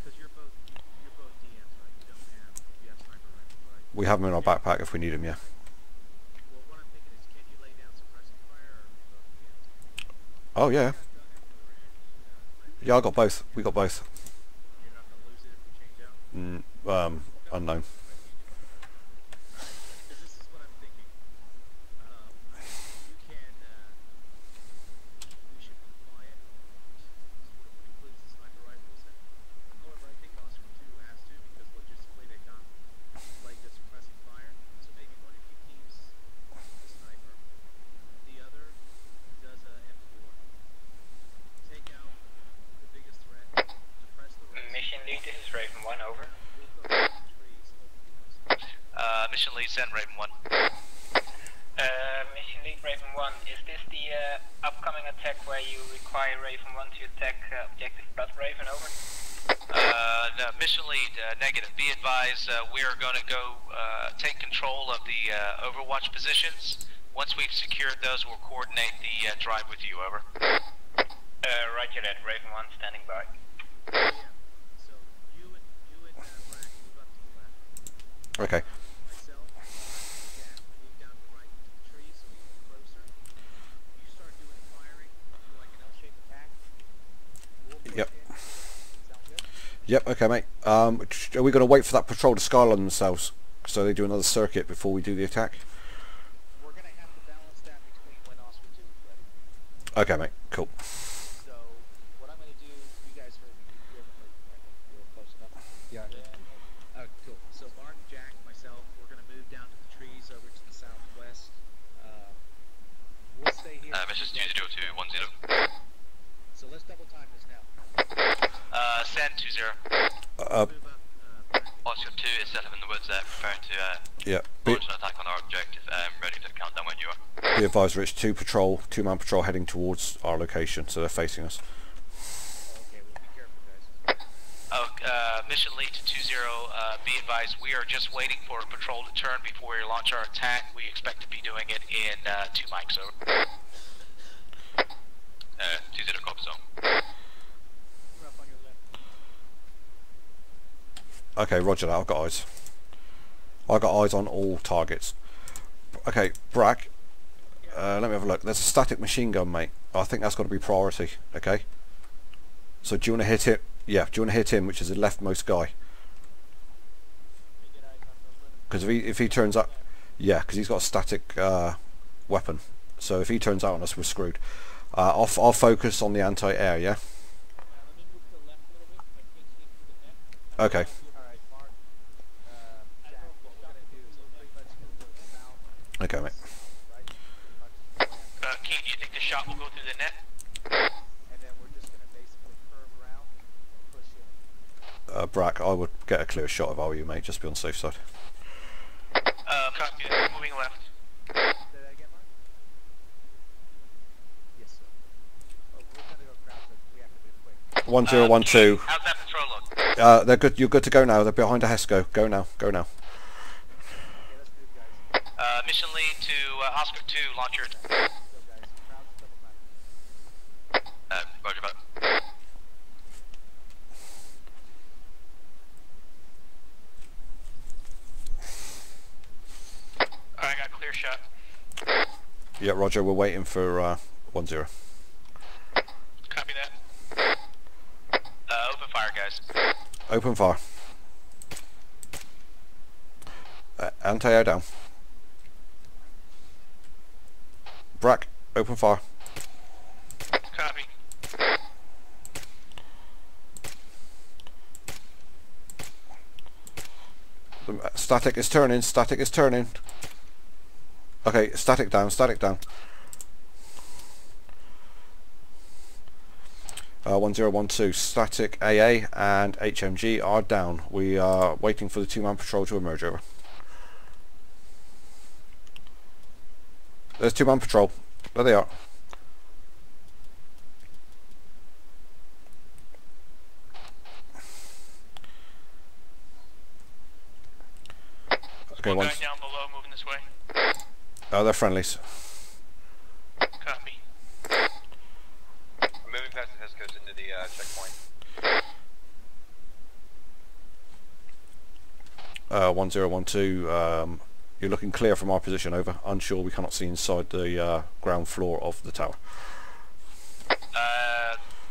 Because you're both DMs, right? You have sniper rifles, right? We have them in our backpack if we need them, yeah. Well, what I'm thinking is, can you lay down suppressing fire, or are both DMs? Oh yeah. Yeah, I got both. We got both. You're not gonna lose it if we change out. Unknown. Because this is what I'm thinking. You can, we should comply it, sort of includes the sniper rifles. However, I think Oscar 2 has to, because logistically they can't lay the suppressing fire. So maybe one of you keeps the sniper, the other does a M4. Take out the biggest threat, suppress the rest. Mission lead, this is Raven 1, over. Mission lead, send Raven 1. Mission lead, Raven 1, is this the upcoming attack where you require Raven 1 to attack objective Blood Raven, over? No, mission lead, negative. Be advised, we are going to go take control of the overwatch positions. Once we've secured those, we'll coordinate the drive with you, over. Roger that, Raven 1, standing by. Yeah. So you and Brack move up to the left. Okay. Myself, Jack, move down to the right into the tree so we get closer. You start doing firing. I feel like Yep, okay mate. Are we going to wait for that patrol to skyline themselves so they do another circuit before we do the attack? We're going to have to balance that between when Osprey 2 is ready. Okay mate, cool. So, what I'm going to do, you guys heard me, you haven't heard me, right? You were close enough? Yeah. Cool. So Mark, Jack, myself, we're going to move down to the trees over to the southwest. We'll stay here. Mrs. 20210. So let's double time this now. Send 20. Oscar 2 is set up in the woods there, preparing to Yeah. launch an attack on our objective. Ready to count down when you are. Be advised, Rich, two-man patrol heading towards our location, so they're facing us. Okay, well be careful, guys. Mission lead to 20. Be advised, we are just waiting for a patrol to turn before we launch our attack. We expect to be doing it in 2 mics over. 20 copy zone. You're up on your left. Okay, roger that, I've got eyes. I've got eyes on all targets. Okay, Brack, let me have a look. There's a static machine gun, mate. I think that's got to be priority, okay? So do you want to hit it? Yeah, do you want to hit him, which is the leftmost guy? Because if he turns up... Yeah, because he's got a static weapon. So if he turns out on us, we're screwed. I'll focus on the anti-air, yeah? Let me move to the left a little bit, so I can't see through the net. Okay. Alright, Mark, Jack, what we're going to do is we're pretty much going to go south, Okay, mate. right? Pretty much the plan. Keith, do you think the shot will go through the net? And then we're just going to basically curve around and push in. Brack, I would get a clear shot if I were you, mate, just be on the safe side. Copy, moving left. Say that again, Mark? Yes, sir. Oh, we're going to go crouch, but we have to move quick. 1012. How's that patrol look? They're good. You're good to go now. They're behind a HESCO. Go now. Go now. Okay, let's move, guys. Mission lead to Oscar 2, launch your... Go, guys. Crouch, double time. Roger that. Alright, got a clear shot. Yeah, roger. We're waiting for 10. Copy that. Open fire, guys. Open fire. Anti-air down. Brack, open fire. Copy. Static is turning. Static is turning. Okay, static down. Static down. 1012. Static AA and HMG are down. We are waiting for the two-man patrol to emerge. Over. There's two-man patrol. There they are. Okay, One guy once. down below moving this way. They're friendlies. Copy. I'm moving past the Hescos into the checkpoint. 1012. You're looking clear from our position. Over. Unsure. We cannot see inside the ground floor of the tower.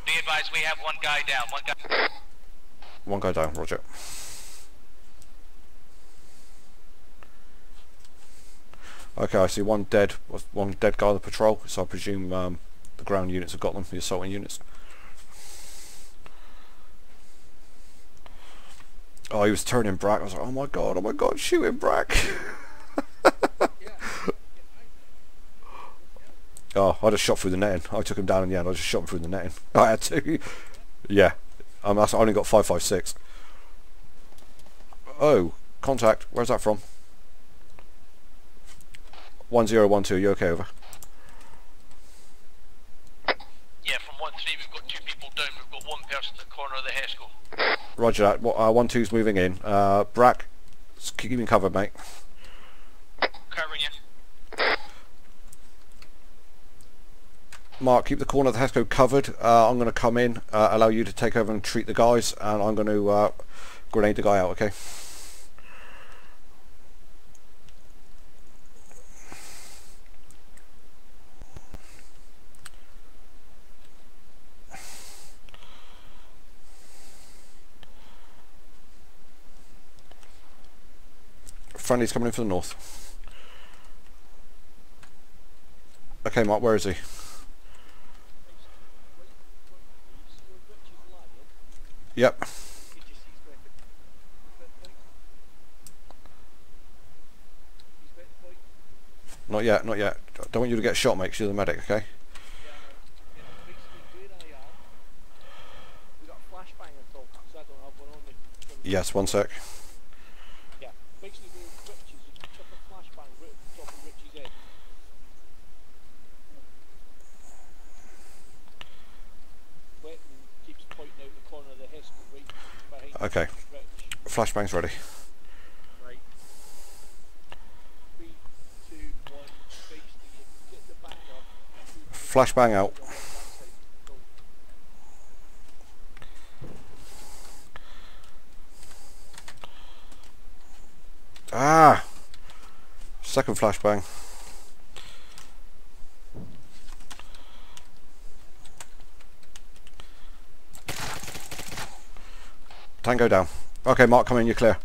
Be advised, we have one guy down. One guy down. Roger. Okay, I see one dead guy on the patrol, so I presume the ground units have got them, the assaulting units. Oh, he was turning Brack. I was like, oh my god, shoot him, Brack! Oh, I just shot through the netting. I took him down in the end, I just shot him through the netting. I had to. Yeah, I only got 556. Oh, contact, where's that from? 1012, you okay, over? Yeah, from 1-3 we've got 2 people down. We've got one person at the corner of the Hesco. Roger that. 1-2's moving in. Brack, keep me covered, mate. Covering you. Mark, keep the corner of the Hesco covered. I'm going to come in, allow you to take over and treat the guys, and I'm going to grenade the guy out, okay? friendly's coming in from the north. Okay, Mark, where is he? Yep. Not yet, not yet. Don't want you to get shot, mate, 'cause you're the medic, okay? Yes, one sec. Yeah, basically with Rich's, you took a flashbang right at the top of Rich's head. Wet and keeps pointing out the corner of the Heston right behind Okay. Rich. Flashbang's ready. Right. 3, 2, 1, basically get the bang up. Flashbang out. Ah! Second flashbang. Tango down. Okay, Mark, come in, you're clear.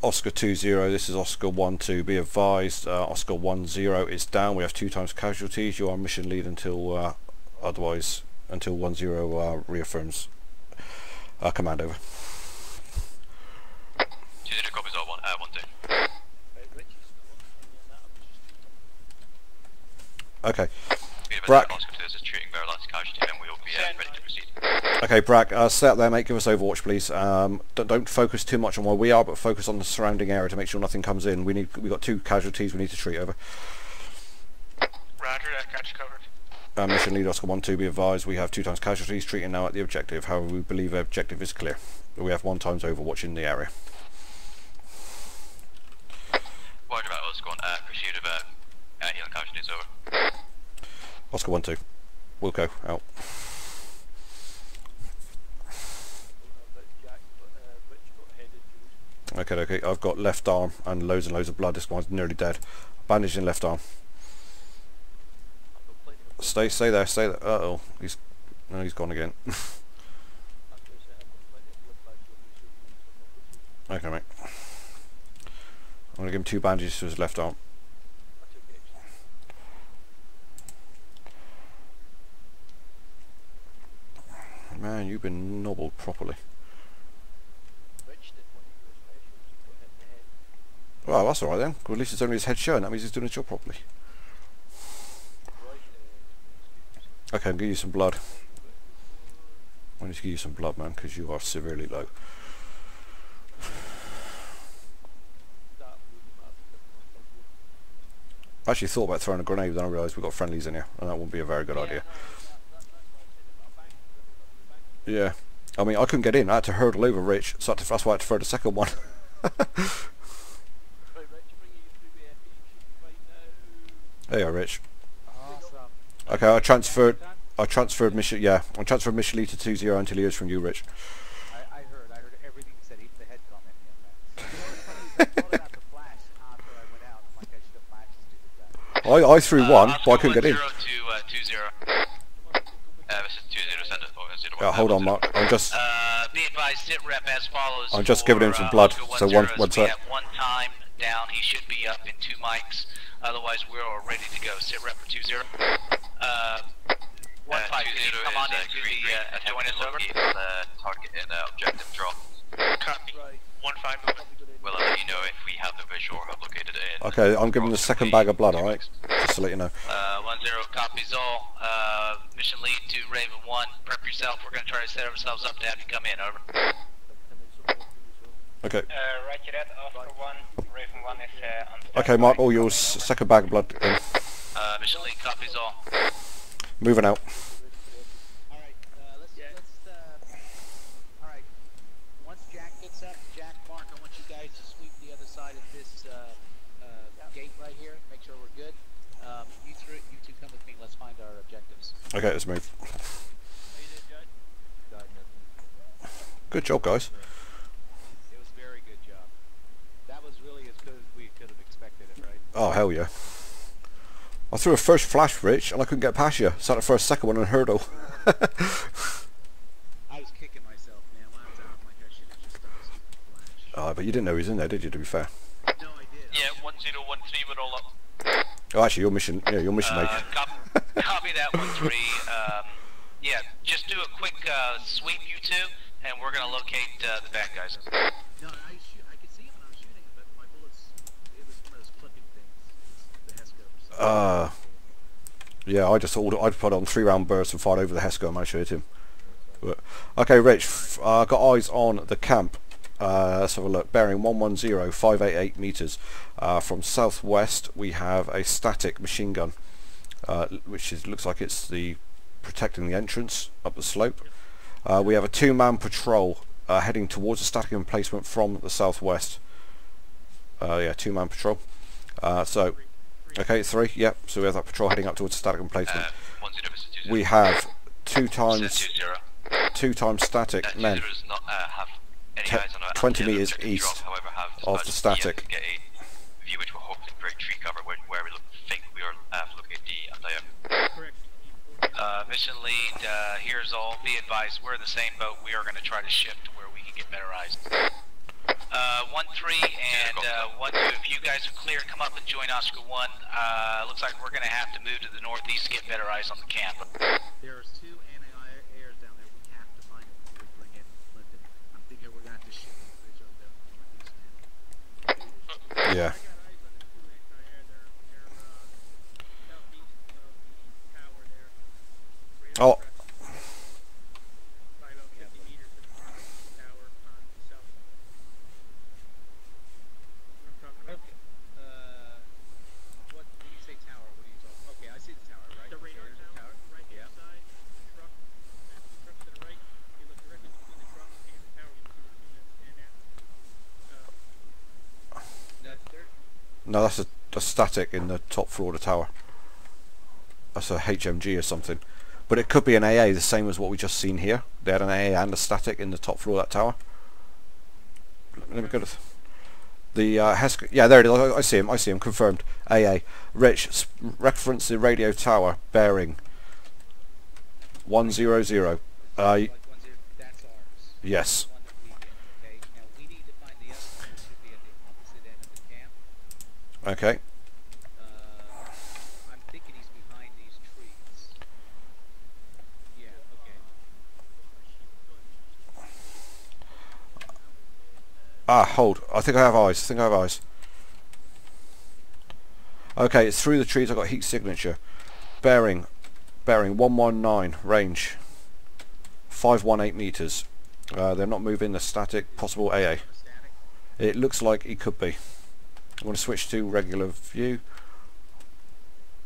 Oscar 2-0, this is Oscar 1-2. Be advised, Oscar 1-0 is down. We have 2 times casualties. You are mission lead until otherwise, until 1-0 reaffirms command over. 2-0 copies all 1-2. Okay. Brack. Oscar 2 is treating very last casualty, and we will be ready to proceed. Okay, Brack, stay up there, mate. Give us Overwatch, please. Don't focus too much on where we are, but focus on the surrounding area to make sure nothing comes in. We got 2 casualties we need to treat over. Roger, I got you covered. Mission lead Oscar 1-2, be advised, we have 2 times casualties treating now at the objective. However, we believe the objective is clear. We have 1 times Overwatch in the area. Roger about us going pursuit of healing casualties over. Oscar 1-2, we'll go out. Okay, I've got left arm and loads of blood. This one's nearly dead. Bandage in left arm. Stay there. Uh-oh, he's gone again. Okay, mate. I'm gonna give him 2 bandages to his left arm. Man, you've been nobbled properly. Well, that's alright then. Well, at least it's only his head showing. That means he's doing his job properly. Okay, I'm going to give you some blood. I need to give you some blood, man, because you are severely low. I actually thought about throwing a grenade, but then I realised we've got friendlies in here, and that wouldn't be a very good idea. Yeah. I mean, I couldn't get in. I had to hurdle over Rich, so that's why I had to throw the second one. There you are, Rich. Okay, I transferred mission. Yeah, I transferred mission lead to 2-0 until he hears from you, Rich. I heard everything he said, even the head comment. I thought about the flash after I went out. I'm like, I should have flashed stupid guy. I threw one, but I couldn't get in. 1-0 to 2-0. This is 2-0 send it. Yeah, hold on, Mark. I'm just. Be advised, sit rep as follows. I'm just giving him some blood. So one sec. We have 1 time down. He should be up in 2 mics. Otherwise, we're all ready to go. Sit rep for 2-0. 1-5. Come on into the join us over. Target and objective drop. Copy. 1-5 movement. We'll let you know if we have the visual or have located it in. Okay, I'm giving the second bag of blood, alright? Just to let you know. 1-0 copies all. Mission lead to Raven 1. Prep yourself. We're going to try to set ourselves up to have you come in. Over. Okay. Roger that, Oscar 1. Raven 1 is on standby. Okay, Mark, all yours. Second bag of blood in. Mission lead copies all. Moving out. Alright, alright. Once Jack gets up, Jack, Mark, I want you guys to sweep the other side of this gate right here. Make sure we're good. You 2 come with me. Let's find our objectives. Okay, let's move. Good job, guys. It was a very good job. That was really as good as we could have expected it, right? Oh, hell yeah. I threw a first flash, Rich, and I couldn't get past you. Started for a second one and hurdle. I was kicking myself, man. When I was out, I'm like, I should have just done a stupid flash. But you didn't know he was in there, did you, to be fair? No, I did. Yeah, 1013 would roll up. Oh, actually, your mission mate. Copy that 13. Yeah, just do a quick sweep, you two, and we're gonna locate the bad guys. No, I could see him when I was shooting him, but my bullets, it was one of those clipping things. It's the HESCO. Yeah, I put on 3-round bursts and fired over the HESCO and managed to hit him. But, okay, Rich, got eyes on the camp. Let's have a look. Bearing 110, 588 meters. From southwest, we have a static machine gun, which looks like it's protecting the entrance up the slope. We have a 2-man patrol heading towards the static emplacement from the southwest. Yeah, 2-man patrol. Okay, 3. Yep. So we have that patrol heading up towards the static emplacement. We have 2 times static men. 20 meters east of the static. Get a view which we're hoping for a tree cover where we think we are looking at the Correct. Mission lead, here's all. Be advised, we're in the same boat. We are going to try to shift to where we can get better eyes. 1-3 and 1-2, if you guys are clear, come up and join Oscar 1. Looks like we're going to have to move to the northeast to get better eyes on the camp. There's 2 anti-airs down there. We have to find them before we bring in Linden. I'm thinking we're going to have to shift the bridge over there on the northeast end. Yeah. I got eyes on the 2 anti-air. They're southeast of the tower there. Right Oh. By about 50 meters in front of the tower on the south. What I'm talking about? What when you say tower, what are you talking? Okay, I see the tower, right? The radar There's the tower, right hand side, the truck, the truck to the right. You look directly between the truck and the tower. You see the 2 men stand there. No, that's a static in the top floor of the tower. That's a HMG or something. But it could be an AA, the same as what we just seen here. They had an AA and a static in the top floor of that tower. Let me go to the HESCO. Yeah, there it is. I see him. Confirmed. AA. Rich, reference the radio tower bearing 100. like 10. That's ours. Yes. One that we get. Okay. Now we need to find the other one. It should be at the opposite end of the camp. Okay. I'm thinking he's behind these trees. Yeah. Okay. Hold. I think I have eyes. Okay, it's through the trees. I've got heat signature. Bearing 119 range. 518 meters. They're not moving. The static. Possible AA. It looks like he could be. I'm going to switch to regular view.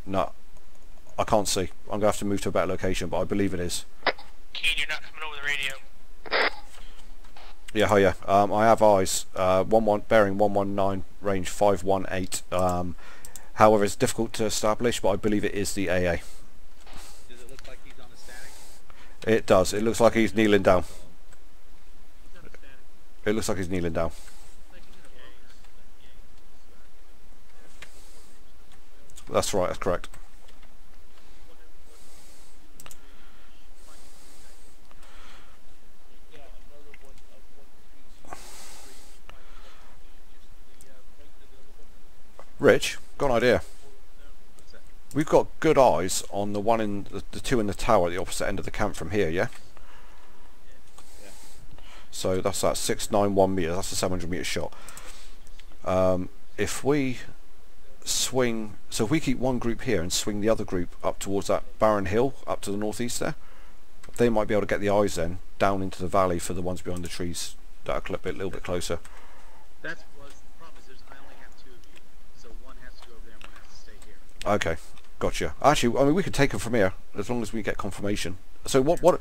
No, I can't see. I'm going to have to move to a better location, but I believe it is. Keen, you're not coming over the radio. Yeah, hi, yeah. I have eyes. Bearing 119, range 518. However, it's difficult to establish, but I believe it is the AA. Does it look like he's on a static? It does. It looks like he's kneeling down. It looks like he's kneeling down. That's right, that's correct. Rich, got an idea. We've got good eyes on the one in the 2 in the tower at the opposite end of the camp from here, yeah? So that's that 691 meters. That's a 700 meter shot. If we swing, so if we keep one group here and swing the other group up towards that barren hill up to the northeast there, they might be able to get the eyes then down into the valley for the ones behind the trees that are a little bit closer. That's the problem is I only have 2 of you, so one has to go over there and one has to stay here. Okay, gotcha. Actually, I mean, we could take them from here as long as we get confirmation. So what?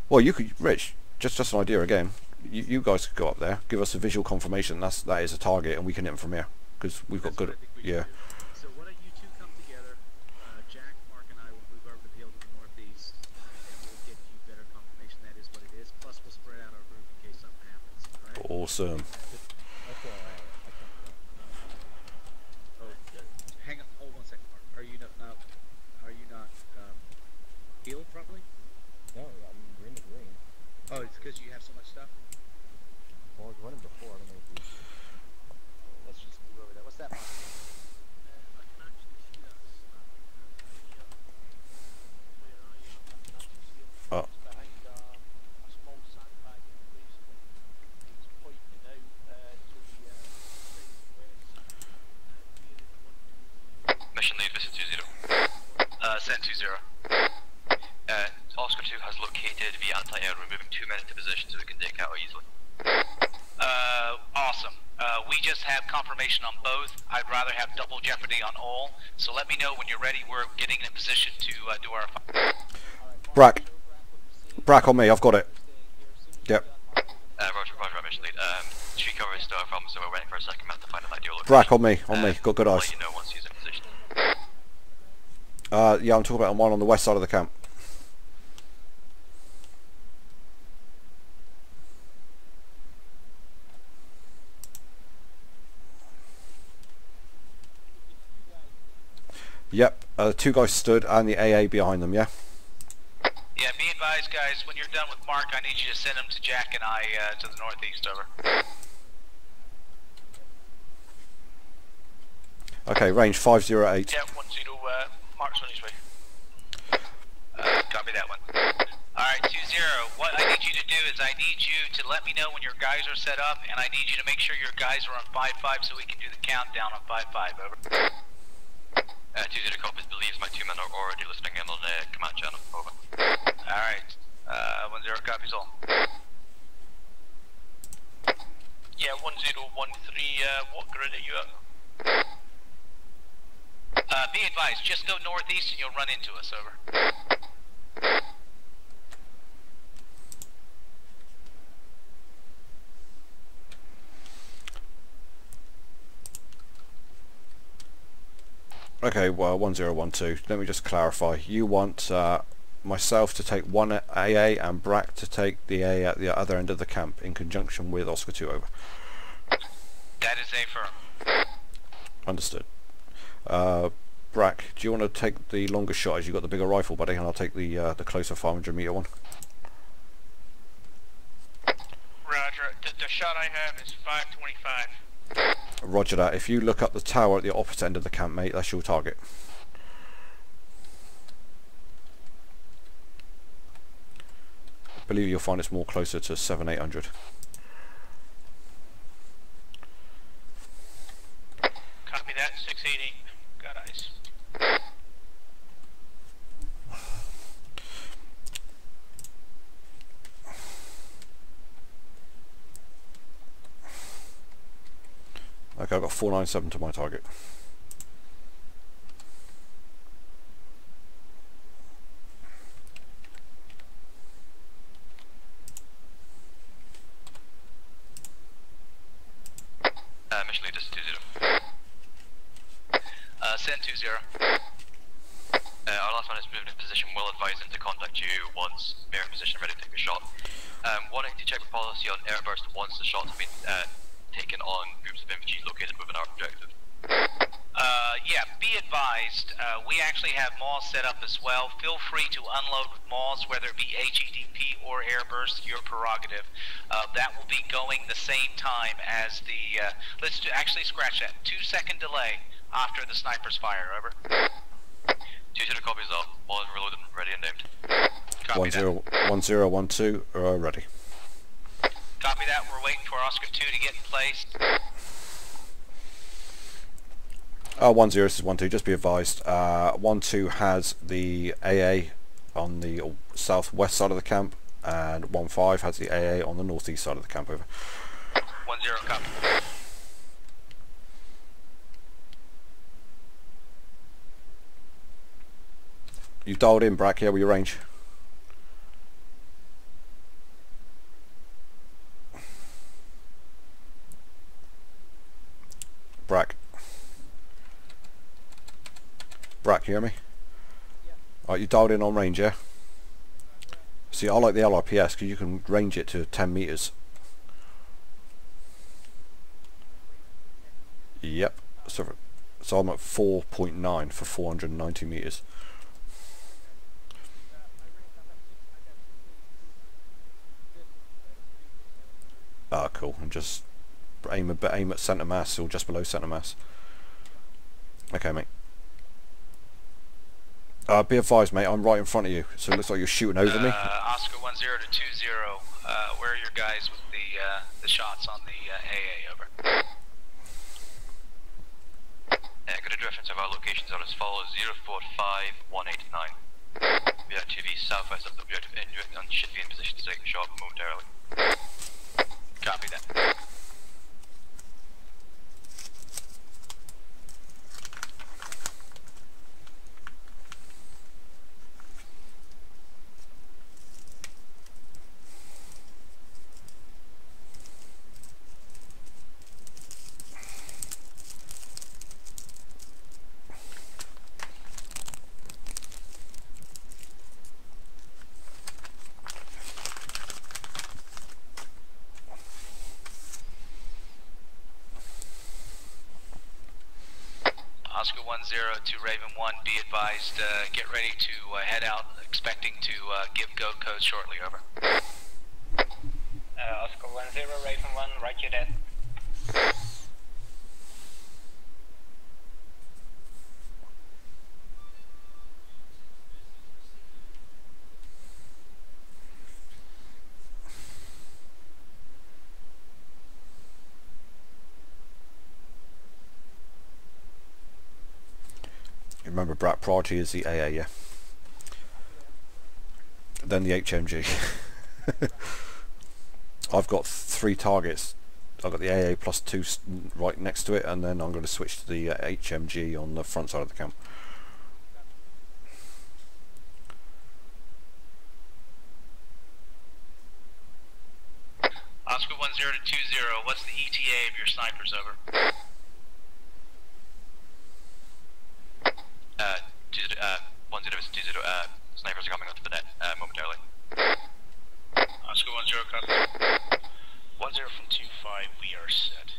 Well, you could, Rich. Just an idea again. You guys could go up there, give us a visual confirmation that is a target, and we can hit them from here because we've got good. Yeah. So why don't you 2 come together? Jack, Mark, and I will move over the hill to the northeast, and we'll get you better confirmation that is what it is. Plus, we'll spread out our group in case something happens. All right? Awesome. Oh, hang on. Hold 1 second, Mark. Are you not? Oscar 2 has located the anti-air. We're moving 2 men into position so we can take out easily. Awesome. We just have confirmation on both. I'd rather have double jeopardy on all. So let me know when you're ready. We're getting in position to do our fire. Brack on me, I've got it. Yep. Roger, mission lead. Street cover is still a problem, so we're waiting for a second man to find an ideal location. Brack on me, got good I'll eyes. let you know once he's in position. Yeah, I'm talking about one on the west side of the camp. Yep, 2 guys stood and the AA behind them, yeah? Yeah, be advised, guys, when you're done with Mark, I need you to send him to Jack and I to the northeast, over. Okay, range 508. Yeah, 10, Mark's on his way. Copy that one. Alright, 20, what I need you to do is I need you to let me know when your guys are set up, and I need you to make sure your guys are on 5-5 so we can do the countdown on 5-5, over. 20 copies, believes my 2 men are already listening in on the command channel, over. Alright, 10 copies all. Yeah, 1013, what grid are you at? Be advised, just go northeast and you'll run into us, over. Okay, well, 1012. Let me just clarify. You want myself to take one AA and Brack to take the AA at the other end of the camp in conjunction with Oscar 2, over. That is a firm. Understood. Brack, do you want to take the longer shot as you've got the bigger rifle, buddy, and I'll take the closer 500 meter one? Roger. The shot I have is 525. Roger that. If you look up the tower at the opposite end of the camp, mate, that's your target. I believe you'll find it's more closer to 700-800. Copy that, 680. Got eyes. Okay, I've got 497 to my target. Mission lead is 20. Send 20. Our last man is moving in position. We'll advise him to contact you once we're in position ready to take a shot. Wanting to check the policy on airburst once the shots have been taken on groups of infantry located within our objective. Yeah, be advised, we actually have MAWs set up as well. Feel free to unload with MAWs, whether it be HEDP or airburst, your prerogative. That will be going the same time as the, actually scratch that, 2-second delay after the sniper's fire, over. 20 copies up, all is reloaded, ready and named. Copy that. 1012 ready. Copy that, we're waiting for Oscar 2 to get in place. 10, this is 12, just be advised. 12 has the AA on the southwest side of the camp, and 15 has the AA on the northeast side of the camp, over. 10, copy. You dialed in, Brack, yeah, with your range. Brack. Brack, you hear me? Yeah. Alright, you dialed in on range, yeah? See, I like the LRPS because you can range it to 10 meters. Yep. So I'm at 4.9 for 490 meters. Ah, cool. And just aim at centre mass or just below centre mass. Okay, mate. Be advised, mate. I'm right in front of you, so it looks like you're shooting over me. Oscar 10 to 20. Where are your guys with the shots on the AA, over? Grid reference of our locations are as follows: 045189. We are to the southwest of the objective Indrick and should be in position to take a shot momentarily. Copy that. Oscar 1-0 to Raven 1, be advised, get ready to head out, expecting to give go code shortly, over. Oscar 1-0, Raven 1, roger that. Remember, Brat, priority is the AA, yeah. Then the HMG. I've got 3 targets. I've got the AA plus 2 right next to it, and then I'm going to switch to the HMG on the front side of the camp. Oscar 10 to 20, what's the ETA of your snipers, over? 10 is 20, snipers are coming onto the net momentarily. Oscar 10, copy. 10 from 25, we are set.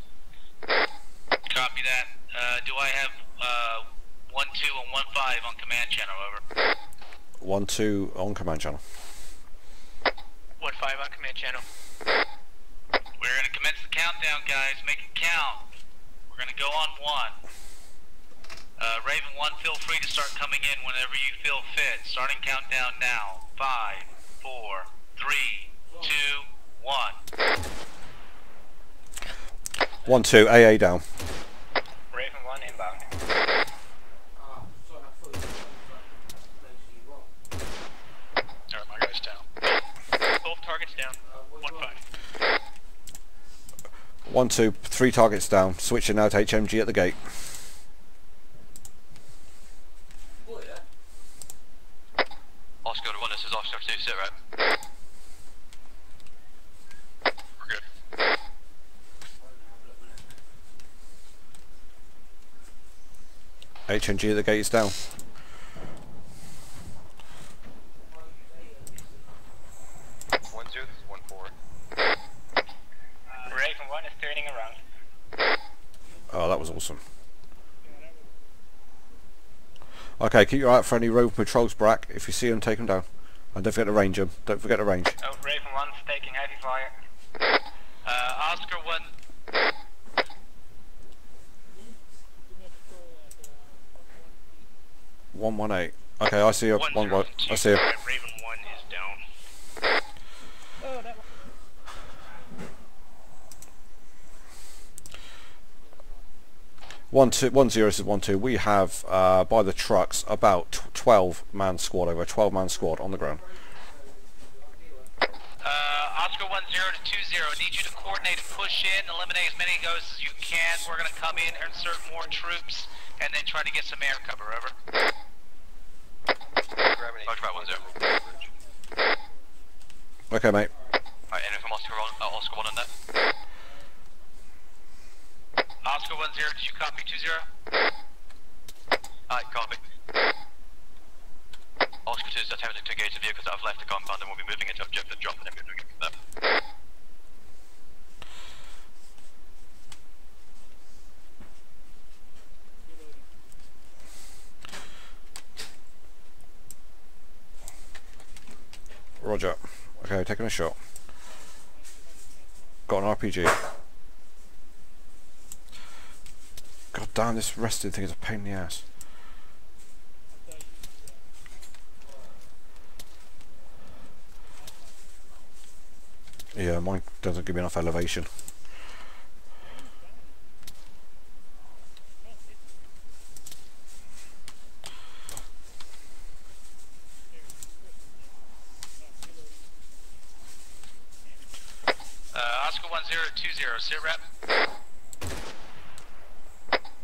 Copy that. Do I have 1-2 and 1-5 on command channel, over? 1-2 on command channel. 1-5 on command channel. We're going to commence the countdown, guys. Make it count. We're going to go on 1. Raven 1, feel free to start coming in whenever you feel fit. Starting countdown now. 5, 4, 3, 2, 1. 1-2, AA down. Raven 1 inbound. Alright, my guy's down. Both targets down. 1-5. 1-2, 3 targets down. Switching now to HMG at the gate. Oscar 1, this is Oscar 2, sit right. We're good. HMG at the gate is down. Raven 1 is turning around. Oh, that was awesome. Okay, keep your eye out for any road patrols, Brack. If you see them, take them down. And don't forget to range them. Don't forget to range. Oh, Raven 1's taking heavy fire. Oscar 1. 118. Okay, I see you. 1 right. I see you. Raven 1 is down. Oh, that 1-0 is 1-2. We have by the trucks about 12-man squad, over a 12-man squad on the ground. Oscar 10 to 20, need you to coordinate and push in, eliminate as many ghosts as you can. We're going to come in, insert more troops, and then try to get some air cover, over. Roger, 10. Okay, mate. Alright, anything from Oscar 1 on that? Oscar 10, did you copy 20? Alright, copy. Oscar 2 is attempting to engage the vehicles that have left the compound and will be moving into objective drop and then moving from there. Roger. Okay, taking a shot. Got an RPG. God damn, this resting thing is a pain in the ass. Yeah, mine doesn't give me enough elevation. 1020, sit rep.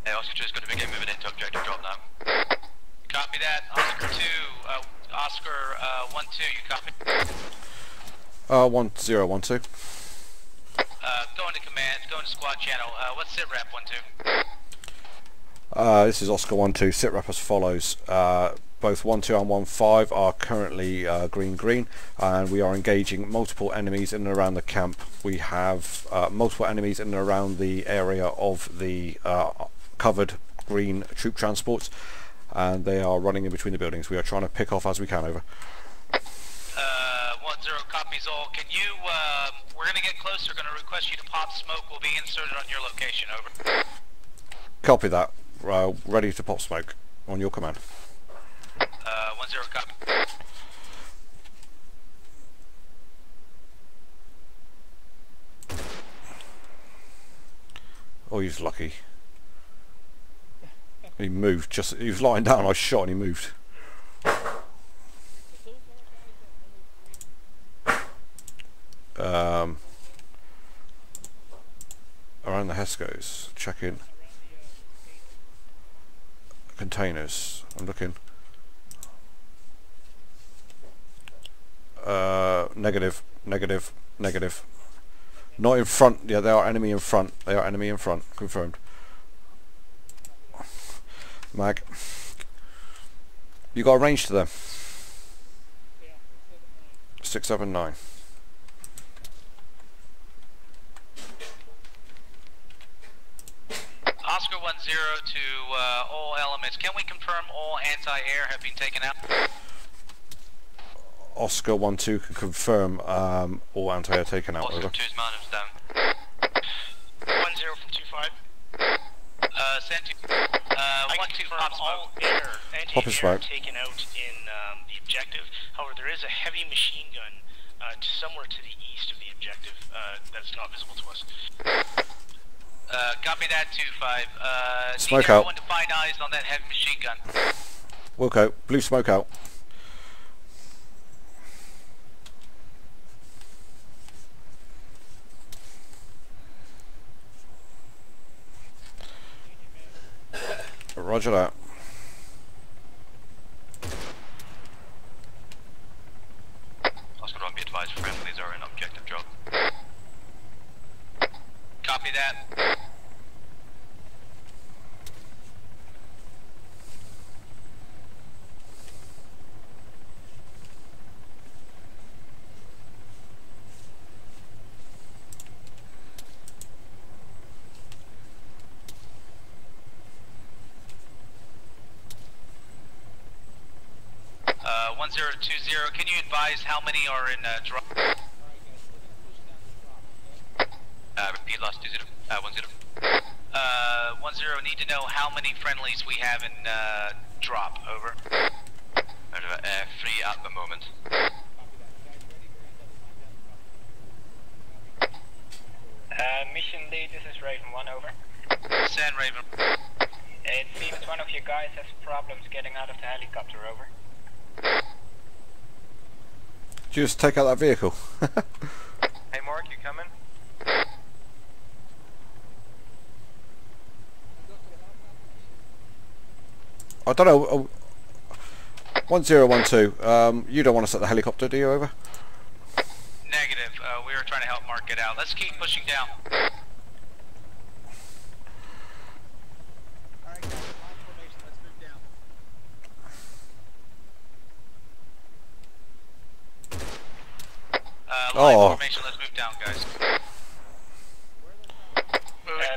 Hey, Oscar 2 is going to begin moving into objective drop now. Copy that. Oscar 2, Oscar 1-2, you copy? 1012. Go into command, go into squad channel. What's sit rep 1-2? This is Oscar 1-2. Sit rep as follows. Both 1-2 and 1-5 are currently green, and we are engaging multiple enemies in and around the camp. We have multiple enemies in and around the area of the covered green troop transports, and they are running in between the buildings. We are trying to pick off as we can. Over. 1-0 copies all. Can you, we're going to get closer, we're going to request you to pop smoke. Will be inserted on your location. Over. Copy that. Ready to pop smoke on your command. 1-0 copy. Oh, he's lucky. He moved. Just he was lying down. I shot and he moved. Around the Hescos, checking containers. I'm looking. Negative. Not in front. Yeah, they are enemy in front. They are enemy in front. Confirmed. Mag. You got a range to them? 679. Oscar 1-0 to all elements. Can we confirm all anti-air have been taken out? Oscar 1-2 can confirm all anti-air taken out. Oscar Over. 2's man is down. 1-0 from 2-5. Sentry. I 1-2 confirm pop all smoke. air, Pop his anti-air smoke. taken out in the objective. However, there is a heavy machine gun somewhere to the east of the objective that's not visible to us. Copy that 2-5. Smoke need out. everyone to find eyes on that heavy machine gun. Wilco, blue smoke out. Roger that. Oscar 1, be advised, friendlies are in objective drop. Copy that. Uh, 1020, can you advise how many are in drop? Repeat last 10. 10. 10, need to know how many friendlies we have in drop, over. Free at the moment. Mission lead, this is Raven 1, over. Send Raven. It seems one of you guys has problems getting out of the helicopter, over. Just take out that vehicle. Hey Mark, you coming? I don't know. 1012. You don't want to set the helicopter, do you? Over. Negative. We were trying to help Mark get out. Let's keep pushing down. Alright guys, line formation, let's move down. Line Oh. formation, let's move down, guys.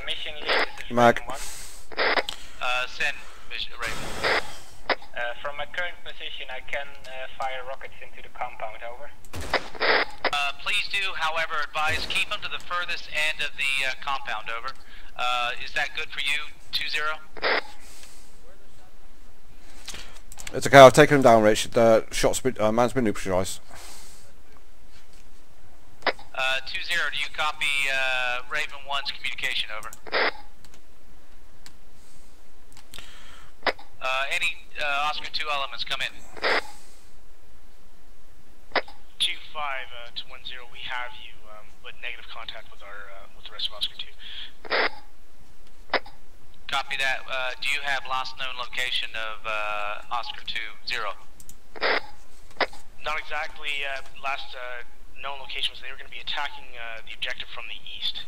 Mission lead, this is Mag. Raven 1. Send Raven. From my current position, I can fire rockets into the compound, over. Please do, however, advise keep them to the furthest end of the compound, over. Is that good for you, 20? It's okay. I've taken him down, Rich. The shot's been, man's been neutralised. 20, do you copy Raven 1's communication, over? Any Oscar 2 elements come in. 2-5 to 1-0, we have you. but negative contact with the rest of Oscar 2. Copy that. Do you have last known location of Oscar 2, 0? Not exactly. Last known location was they were going to be attacking the objective from the east.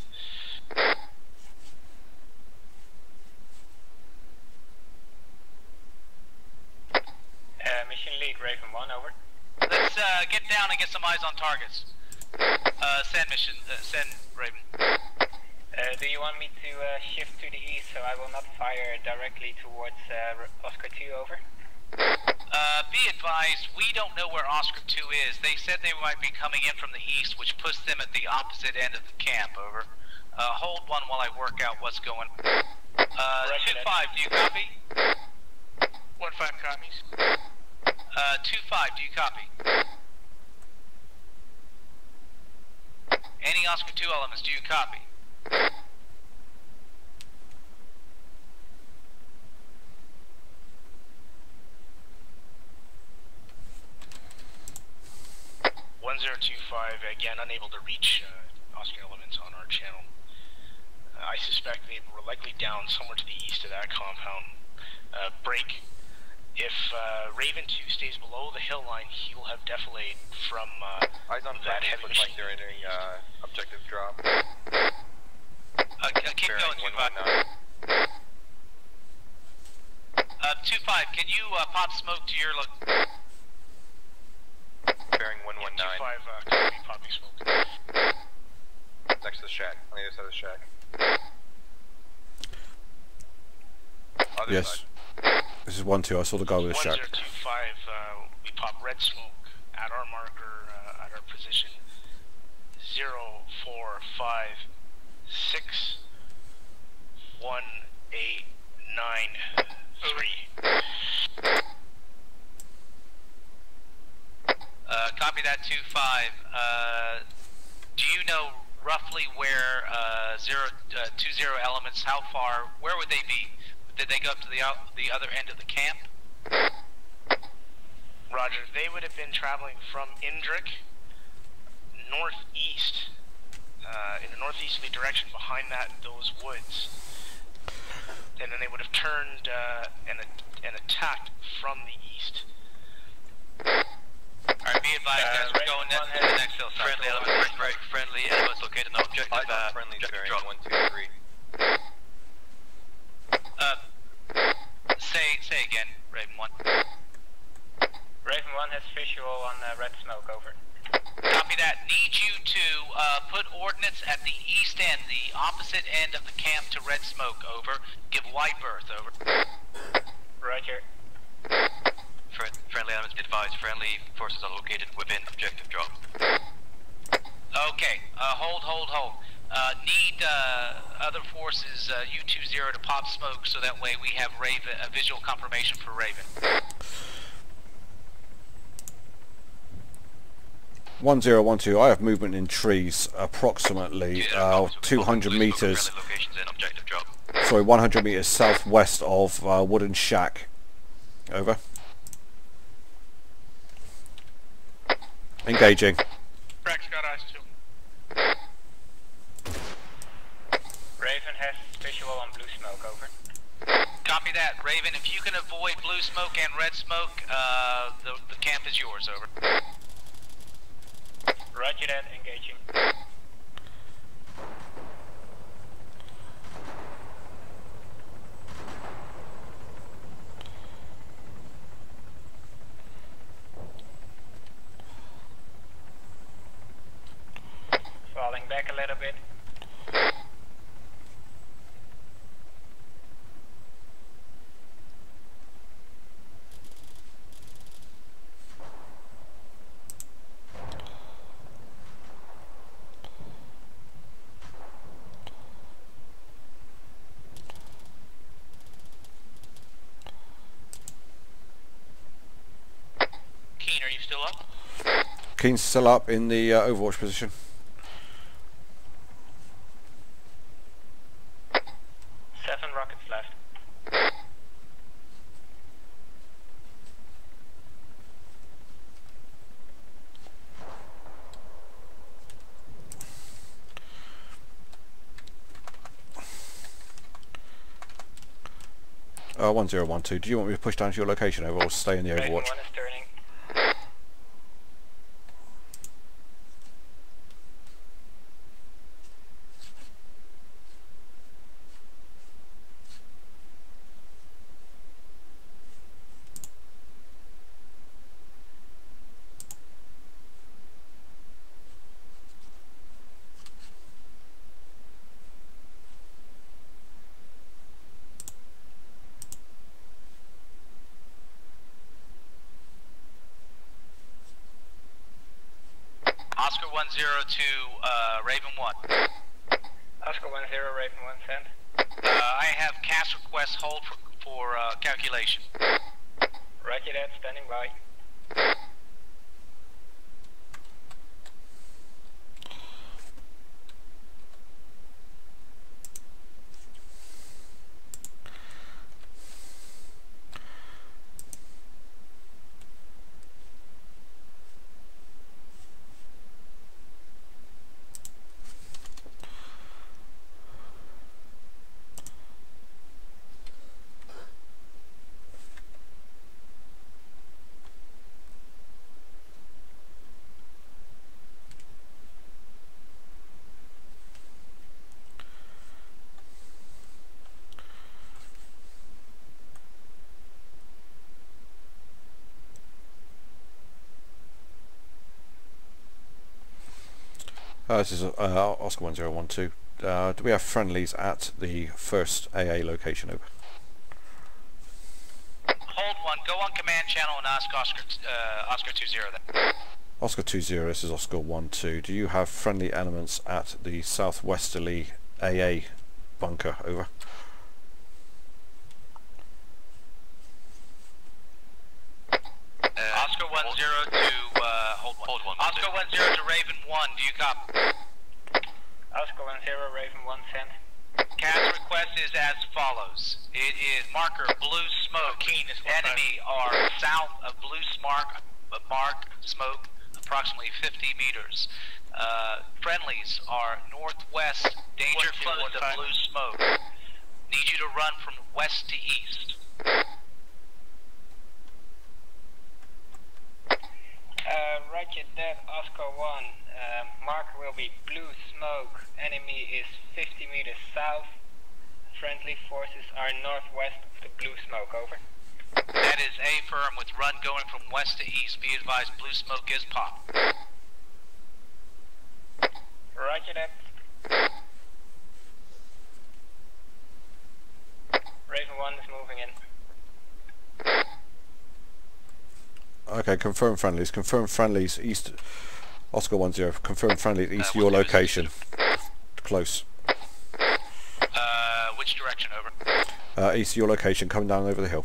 Mission lead, Raven 1, over. Let's get down and get some eyes on targets. Send mission. Send Raven. Do you want me to shift to the east so I will not fire directly towards Oscar 2, over? Be advised, we don't know where Oscar 2 is. They said they might be coming in from the east, which puts them at the opposite end of the camp, over. Hold one while I work out what's going on. 2-5, do you copy? 1-5 copies. 2-5, do you copy? Any Oscar 2 elements, do you copy? Again, unable to reach Oscar elements on our channel. I suspect they were likely down somewhere to the east of that compound. Break. If Raven 2 stays below the hill line, he will have defilade from Eyes on that heavy looks like machine. they're entering objective drop. Keep going, 2-5. 2-5, can you pop smoke to your look? Bearing 119. 2-5, copy, popping smoke. Next to the shack. On the other side of the shack. Other Yes. side. This is 1-2. I saw the guy with the shack. 1025, we pop red smoke at our marker, at our position. 0, 4, 5, 6, 1, 8, 9, 3. Copy that, 2-5. Do you know roughly where 20 elements, how far, where would they be? Did they go up to the other end of the camp? Roger, they would have been traveling from Indrick, northeast, in the northeasterly direction behind those woods. And then they would have turned and attacked from the east. Alright, be advised, guys, we're going to the next hill. Friendly elements, right, friendly elements located on objective. Eyes on friendly objective bearing drop. 1, 2, 3. Say again, Raven 1. Raven 1 has visual on red smoke, over. Copy that. Need you to put ordnance at the east end, the opposite end of the camp to red smoke, over. Give wide berth, over. Roger. Friendly elements, be advised, friendly forces are located within objective drop. Okay, hold. Need other forces, U-20 to pop smoke so that way we have Raven, a visual confirmation for Raven. 1012. I have movement in trees, approximately 200 meters. Locations in objective drop. Sorry, 100 meters southwest of Wooden Shack. Over. Engaging. Rex got eyes too. Raven has visual on blue smoke, over. Copy that, Raven. If you can avoid blue smoke and red smoke, the camp is yours, over. Roger that, engaging. Falling back a little bit. Keen, are you still up? Keen's still up in the Overwatch position. 7 rockets left. 1012, do you want me to push down to your location over or stay in the Raven 1 Overwatch? is turning. Oscar 10 to Raven 1. Oscar 10, Raven 1 sent. I have cast request hold for calculation. Roger that, standing by. This is Oscar 1012. Do we have friendlies at the first AA location? Over. Hold 1, go on command channel and ask Oscar 20 then. Oscar 20, this is Oscar 12. Do you have friendly elements at the southwesterly AA bunker? Over. Oscar 10 to hold 1. Oscar 10 to Raven 1. Do you copy? Oscar 10, Raven 1 sent. Cast request is as follows. It is marker blue smoke. Enemy are south of blue mark smoke, approximately 50 meters. Friendlies are northwest, danger close to blue smoke. Need you to run from west to east. Roger that, Oscar 1. Marker will be blue smoke. Enemy is 50 meters south. Friendly forces are northwest of the blue smoke, over. That is A firm with run going from west to east. Be advised, blue smoke is pop. Roger that. Raven 1 is moving in. Okay, confirm friendlies. Confirm friendlies east. Oscar 10. Confirm friendlies east your location. Close. Which direction, over? East your location, coming down over the hill.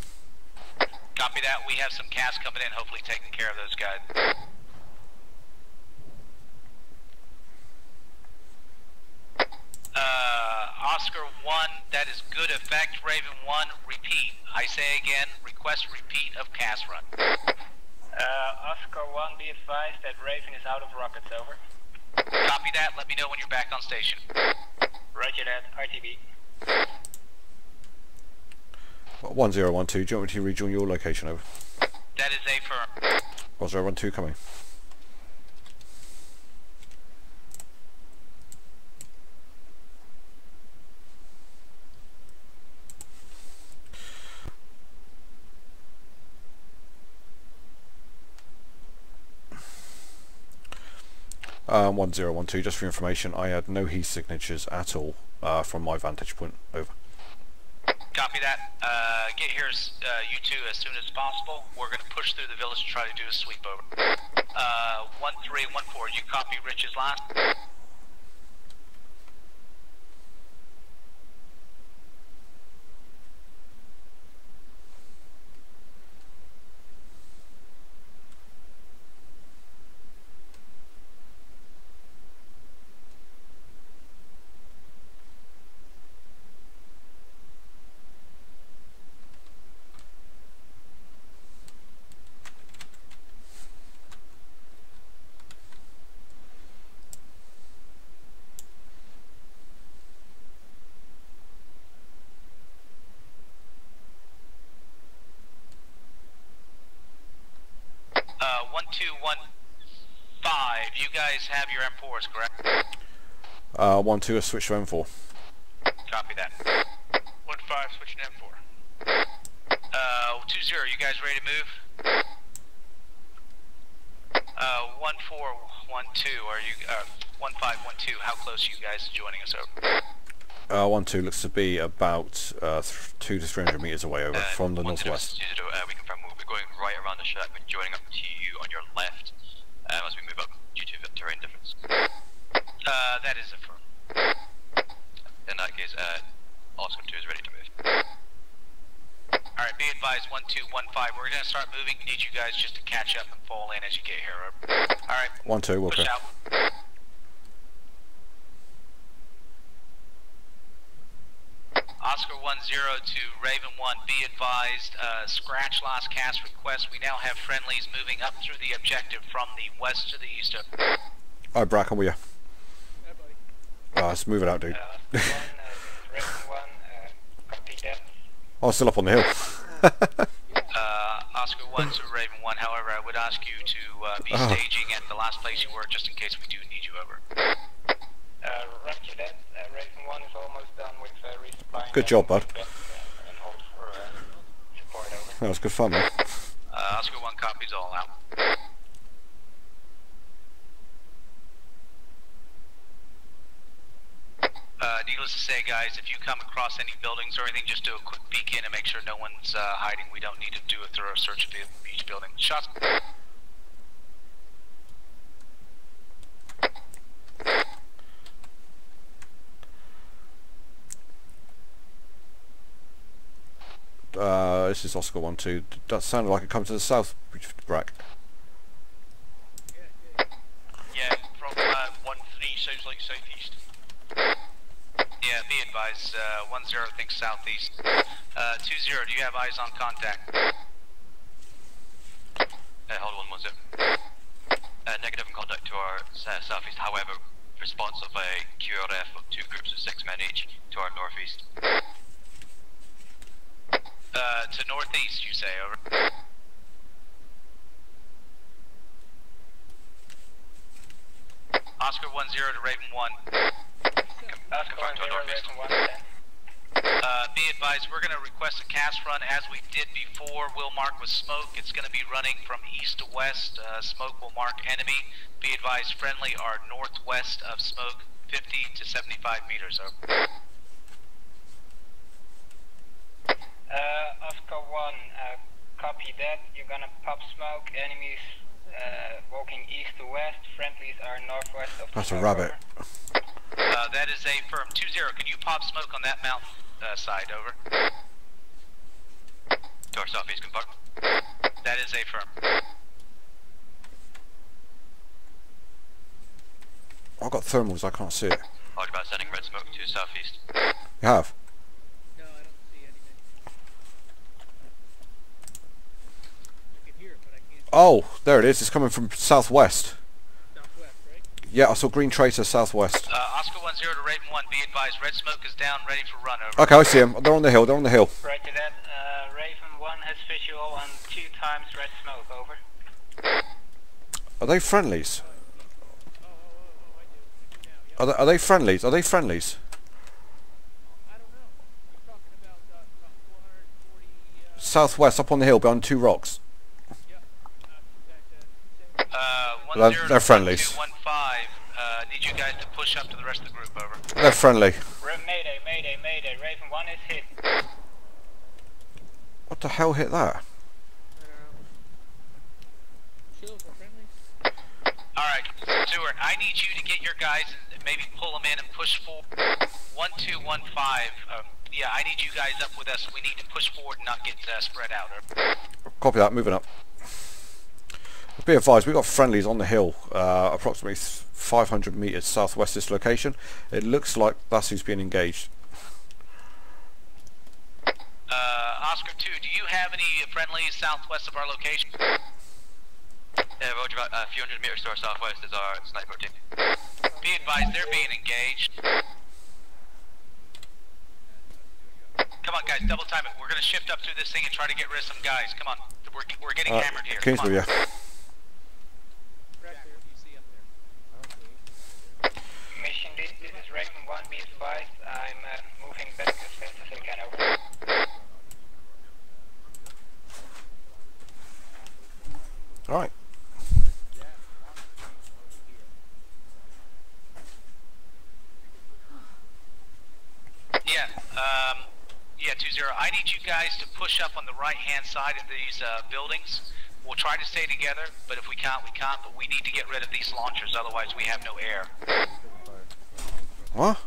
Copy that. We have some cast coming in, hopefully taking care of those guys. Oscar 1, that is good effect. Raven 1, repeat. I say again, request repeat of cast run. Oscar 1, be advised that Raven is out of rockets, over. Copy that. Let me know when you're back on station. Roger that, RTB. 1012, do you want me to rejoin your location? Over. That is A firm. 1012 coming. Um, 1012, just for information, I had no heat signatures at all from my vantage point. Over. Copy that. Get here, you two, as soon as possible. We're going to push through the village to try to do a sweep over. 1314, you copy Rich's line? 1215, you guys have your M4s, correct? 1-2 has switched to M4. Copy that. 15, switching to M4. 20, you guys ready to move? 1412, are you, 1512, how close are you guys to joining us over? 1-2 looks to be about 200 to 300 meters away over from the northwest. We confirm we'll be going right around the shack and joining up to you on your left as we move up due to the terrain difference. That is affirmed. In that case, Oscar 2 is ready to move. Alright, be advised, 1215, we're gonna start moving. Need you guys just to catch up and fall in as you get here. Alright. 1-2, we'll push go. out. Oscar 10 to Raven 1, be advised, scratch last cast request. We now have friendlies moving up through the objective from the west to the east. Alright, Brack, I'm with you. Yeah, buddy. Let's move it out, dude. Raven 1, copy that. Oh, still up on the hill. Oscar 1 to Raven 1, however, I would ask you to be staging at the last place you were, just in case we do need you over. Roger that. Raven 1 is almost done with resupplying. Good job, bud. And hold for support over. That was good fun, man. Oscar 1 copies all out. Needless to say, guys, if you come across any buildings or anything, just do a quick peek in and make sure no one's hiding. We don't need to do a thorough search of each building. Shots. This is Oscar 1-2. That sounded like it comes to the south, Brack. Yeah, from 1-3 sounds like southeast. Yeah, be advised, 10 thinks southeast. 20, do you have eyes on contact? Hold on 10. Negative in contact to our southeast, however, response of a QRF of 2 groups of 6 men each to our northeast. To northeast, you say, over. Oscar 10 to Raven 1. Oscar 10, Raven 1, 10. Be advised, we're going to request a cast run as we did before. We'll mark with smoke. It's going to be running from east to west. Smoke will mark enemy. Be advised, friendly are northwest of smoke, 50 to 75 meters. Over. Oscar 1, copy that. You're gonna pop smoke. Enemies walking east to west. Friendlies are northwest of the That's a rabbit. That is a firm. 20, can you pop smoke on that mountain side, over? To our southeast, confirm. That is a firm. I've got thermals, I can't see it. Roger about sending red smoke to southeast. You have? No, I don't see anything. I can hear it, but I can't. Oh, there it is. It's coming from southwest. Southwest, right? Yeah, I saw green tracer southwest. Oscar 10 to Raven 1, be advised, red smoke is down, ready for run, over. Okay, I see them. They're on the hill. They're on the hill. Roger that. Raven 1 has visual on 2 times red smoke, over. Are they friendlies? I do now. Are they friendlies? Are they friendlies? I don't know. You're talking about 440... Southwest, up on the hill, behind 2 rocks. They're friendlies. 1215, need you guys to push up to the rest of the group, over. They're friendly. Mayday, mayday, mayday. Raven 1 is hit. What the hell hit that? Chills are friendly? Alright, Stewart, I need you to get your guys and maybe pull them in and push forward. 1215, yeah, I need you guys up with us. We need to push forward and not get spread out. Copy that, moving up. Be advised, we've got friendlies on the hill, approximately 500 meters southwest this location. It looks like that's who's being engaged. Oscar 2, do you have any friendlies southwest of our location? Yeah, roger about a few hundred meters to our southwest is our sniper team. Be advised, they're being engaged. Come on, guys, double time it. We're going to shift up through this thing and try to get rid of some guys. Come on, we're getting hammered here. Kingsbury, yeah. Raven 1, be advised. I'm moving back as fast as I can over. Alright. Yeah, yeah, 2-0. I need you guys to push up on the right-hand side of these buildings. We'll try to stay together, but if we can't, we can't. But we need to get rid of these launchers, otherwise we have no air. What?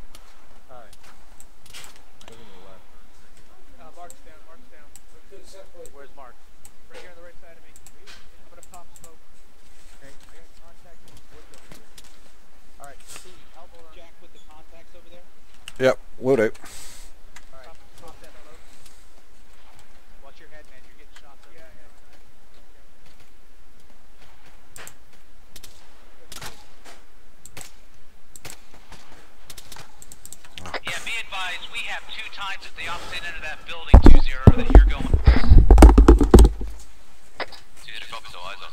Mark's down, Mark's down. Where's Mark? Right here on the right side of me. I'm gonna pop smoke. Okay, I got contact in woods over here. Alright, Steve, help Jack with the contacts over there. Yep, will do. Alright, pop that smoke. Watch your head, man. You're getting shots over your head. Yeah, be advised, we have 2 times at the opposite end of that building, 2-0, that you're going. 2-0 copies, all eyes on.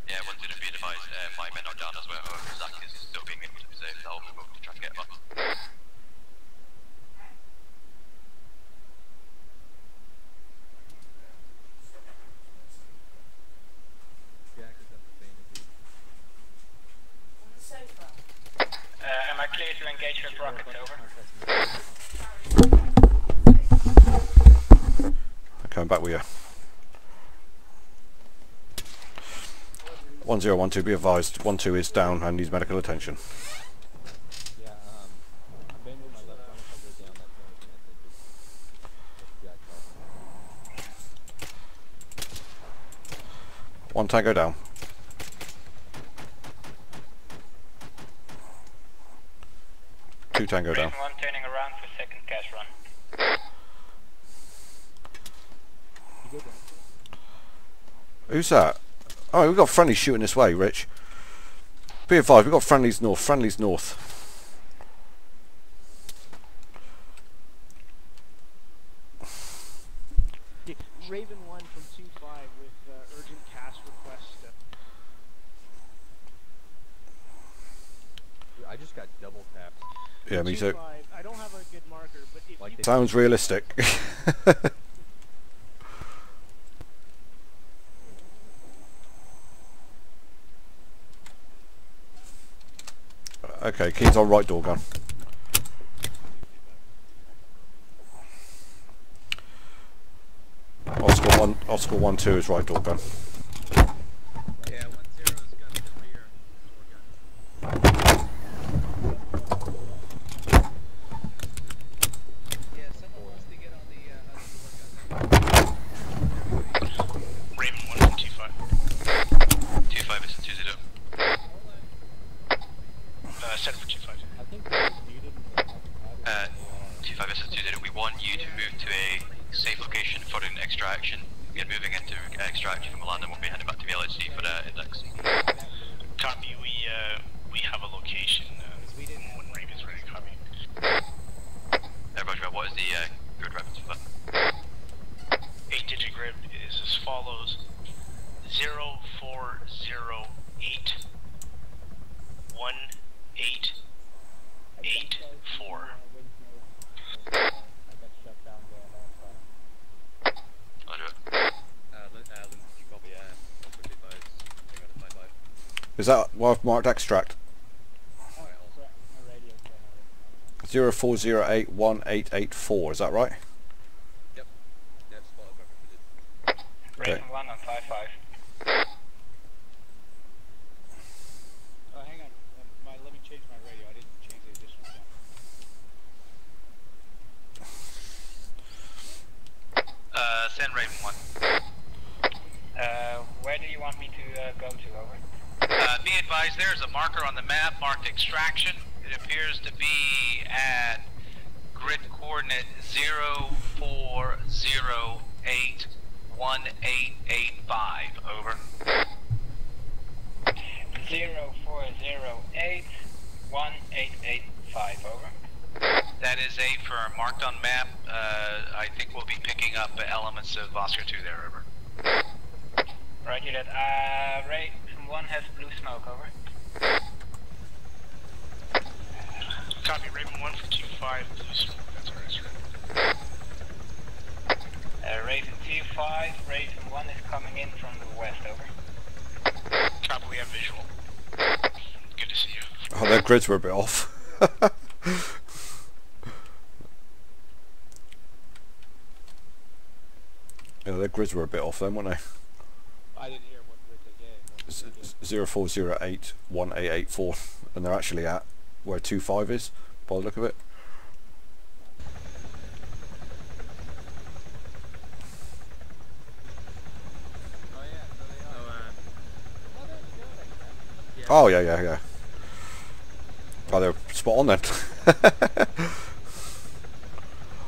Yeah, 1-0 be advised, 5 men are down as well. Zach is still being able to be safe. I'll move to try and get him up. Am I clear to engage with rockets, over? I'm coming back with you. 1012, be advised. 12 is down and needs medical attention. Yeah, I'm banging with my left arm cover down. That's the only thing I think is One tango down. Two tango down. Raven 1 turning around for second cash run. Who's that? Oh, we've got friendlies shooting this way, Rich. Be advised, we've got friendlies north. Friendlies north. Yeah, Raven 1 from 2-5 with urgent cast request. I just got double tapped. Yeah, me too. 2-5, I don't have a good marker, but if Like you... Sounds realistic. Okay, Keen's on right door gun. Oscar 1-2 is right door gun. Yeah, 1-0 is gun to the rear. Door gun. Yeah, someone wants to get on the other door gun. Raven 1 from 2-5. 2-5 is 2-0. Set for 2-5. I think it's needed. 2-5 is 2-0. We want you to move to a safe location for an extraction. We are moving into extraction from Milan and we'll be heading back to the LHC for Index. Copy, we have a location when Raven's ready. Copy. Roger, what is the grid reference for that? 8-digit grid is as follows: 0408 1884. I got shut down there last time. Roger. Lynn, did you copy? Quickly advise. I got a 5-5. Is that what I've marked extract? Alright, also. My radio channel. 04081884, is that right? Yep. Yep, spot on reference. Okay. Raven 1 on 5-5. Hang on. Let me change my radio. I didn't change the additional sound. Send Raven 1. Where do you want me to go to, over? Be advised, there's a marker on the map marked extraction. It appears to be at grid coordinate 04081885. Over. 0408 1885, over. That is a firm marked on map. I think we'll be picking up elements of Oscar 2 there. Over. Roger that. Ray from 1 has blue smoke, over. Copy, Raven 1 for 2-5, blue smoke, that's our answer. Raven 2-5, Raven 1 is coming in from the west, over. Copy, we have visual. Good to see you. Oh, their grids were a bit off. Yeah, their grids were a bit off then, weren't they? I didn't hear what grid they gave. 04081884, and they're actually at where 25 is, by the look of it. Oh yeah, so they are. Oh yeah. Oh, they're spot on then.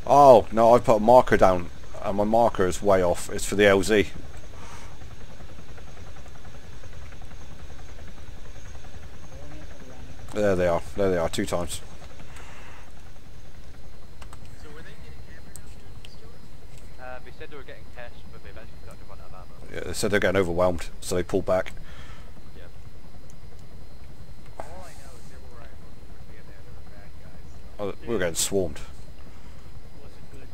Oh no, I put a marker down, and my marker is way off. It's for the LZ. There they are. There they are. 2 times. So were they getting hammered out there, Stuart? They said they were getting tests, but they eventually got to run out of ammo. Yeah, they said they're getting overwhelmed, so they pulled back. Yeah. All I know is they were right when we were being there, they were bad guys. Oh, we were getting swarmed. Wasn't good.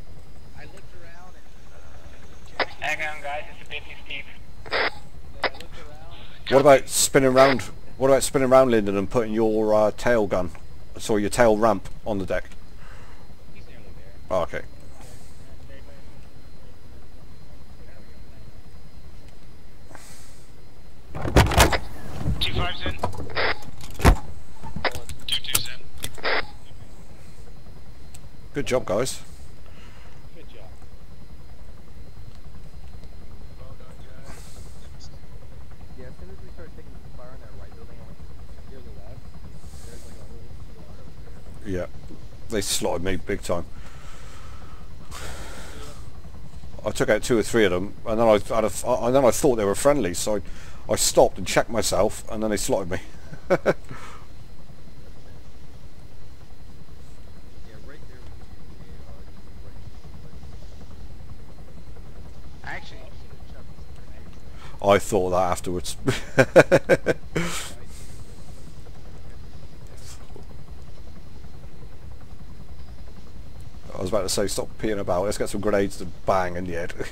I looked around and Hang on, guys, it's a bit too steep. then I looked around. What about spinning round? What about spinning round, Lyndon, and putting your tail gun, so your tail ramp on the deck? He's nearly there. Oh, okay. 2-5's in. 2-2's in. Good job, guys. Good job. Well done, guys. Yeah, as soon as we started taking fire on that right building, I went near the left. There's like a whole squad over there. Yeah, they slotted me big time. I took out 2 or 3 of them, and then I thought they were friendly, so I stopped and checked myself, and then they slotted me. Yeah, right there we could use the AR. Actually, you should have chucked some grenades there. I thought that afterwards. I was about to say, stop peeing about, let's get some grenades to bang in the head. Yeah,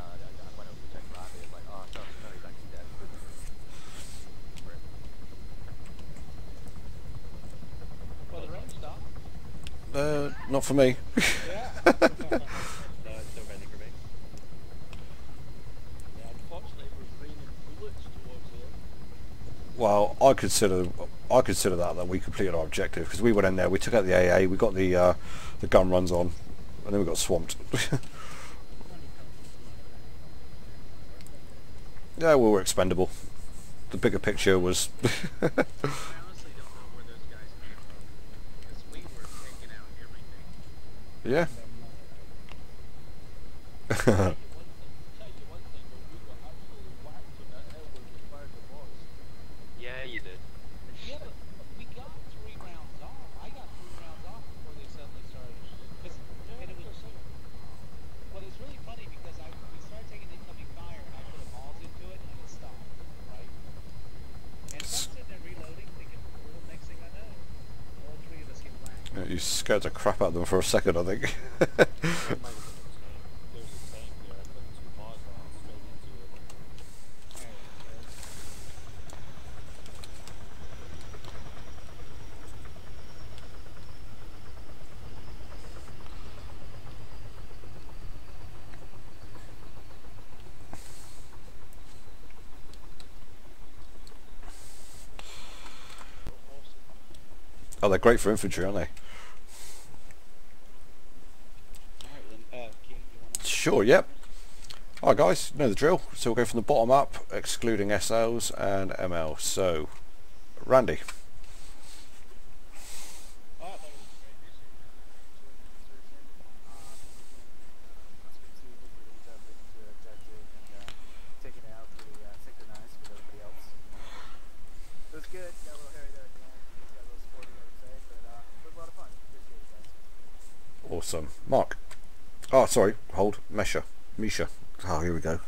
I went over to check Robbie. It's like, oh, no, he's actually dead. Well, the rain stopped. Not for me. Yeah. No, it's still raining for me. Yeah, unfortunately, it was raining bullets towards here. Well, I consider that we completed our objective, because we went in there, we took out the AA, we got the gun runs on, and then we got swamped. Yeah, we were expendable. The bigger picture was. I honestly don't know where those guys came from, because we were taking out everything. Yeah. Tell you one thing, but we got absolutely whacked on that hill when we fired the boss. Yeah, you did. Yeah, but we got 3 rounds off. I got 3 rounds off before they suddenly started. And it was, well, it's really funny because we started taking incoming fire and I put a Mauls into it and it stopped, right? And so I'm sitting there reloading, thinking, well, next thing I know, all 3 of us get whacked. Yeah, you scared the crap out of them for a second, I think. There's a tank there. I put 2 Mauls on straight into it. Oh, they're great for infantry, aren't they? Alright then, King, you wanna... Sure, yep. Alright guys, you know the drill. So we'll go from the bottom up, excluding SLs and ML. So, Randy. Oh, I thought it was a great mission. Insertion. Osprey 2 looking really tough into objective and taking it out pretty synchronized with everybody else. It was good. Got a little hairy there. Awesome. Mark. Oh, sorry. Hold. Misha. Oh, here we go.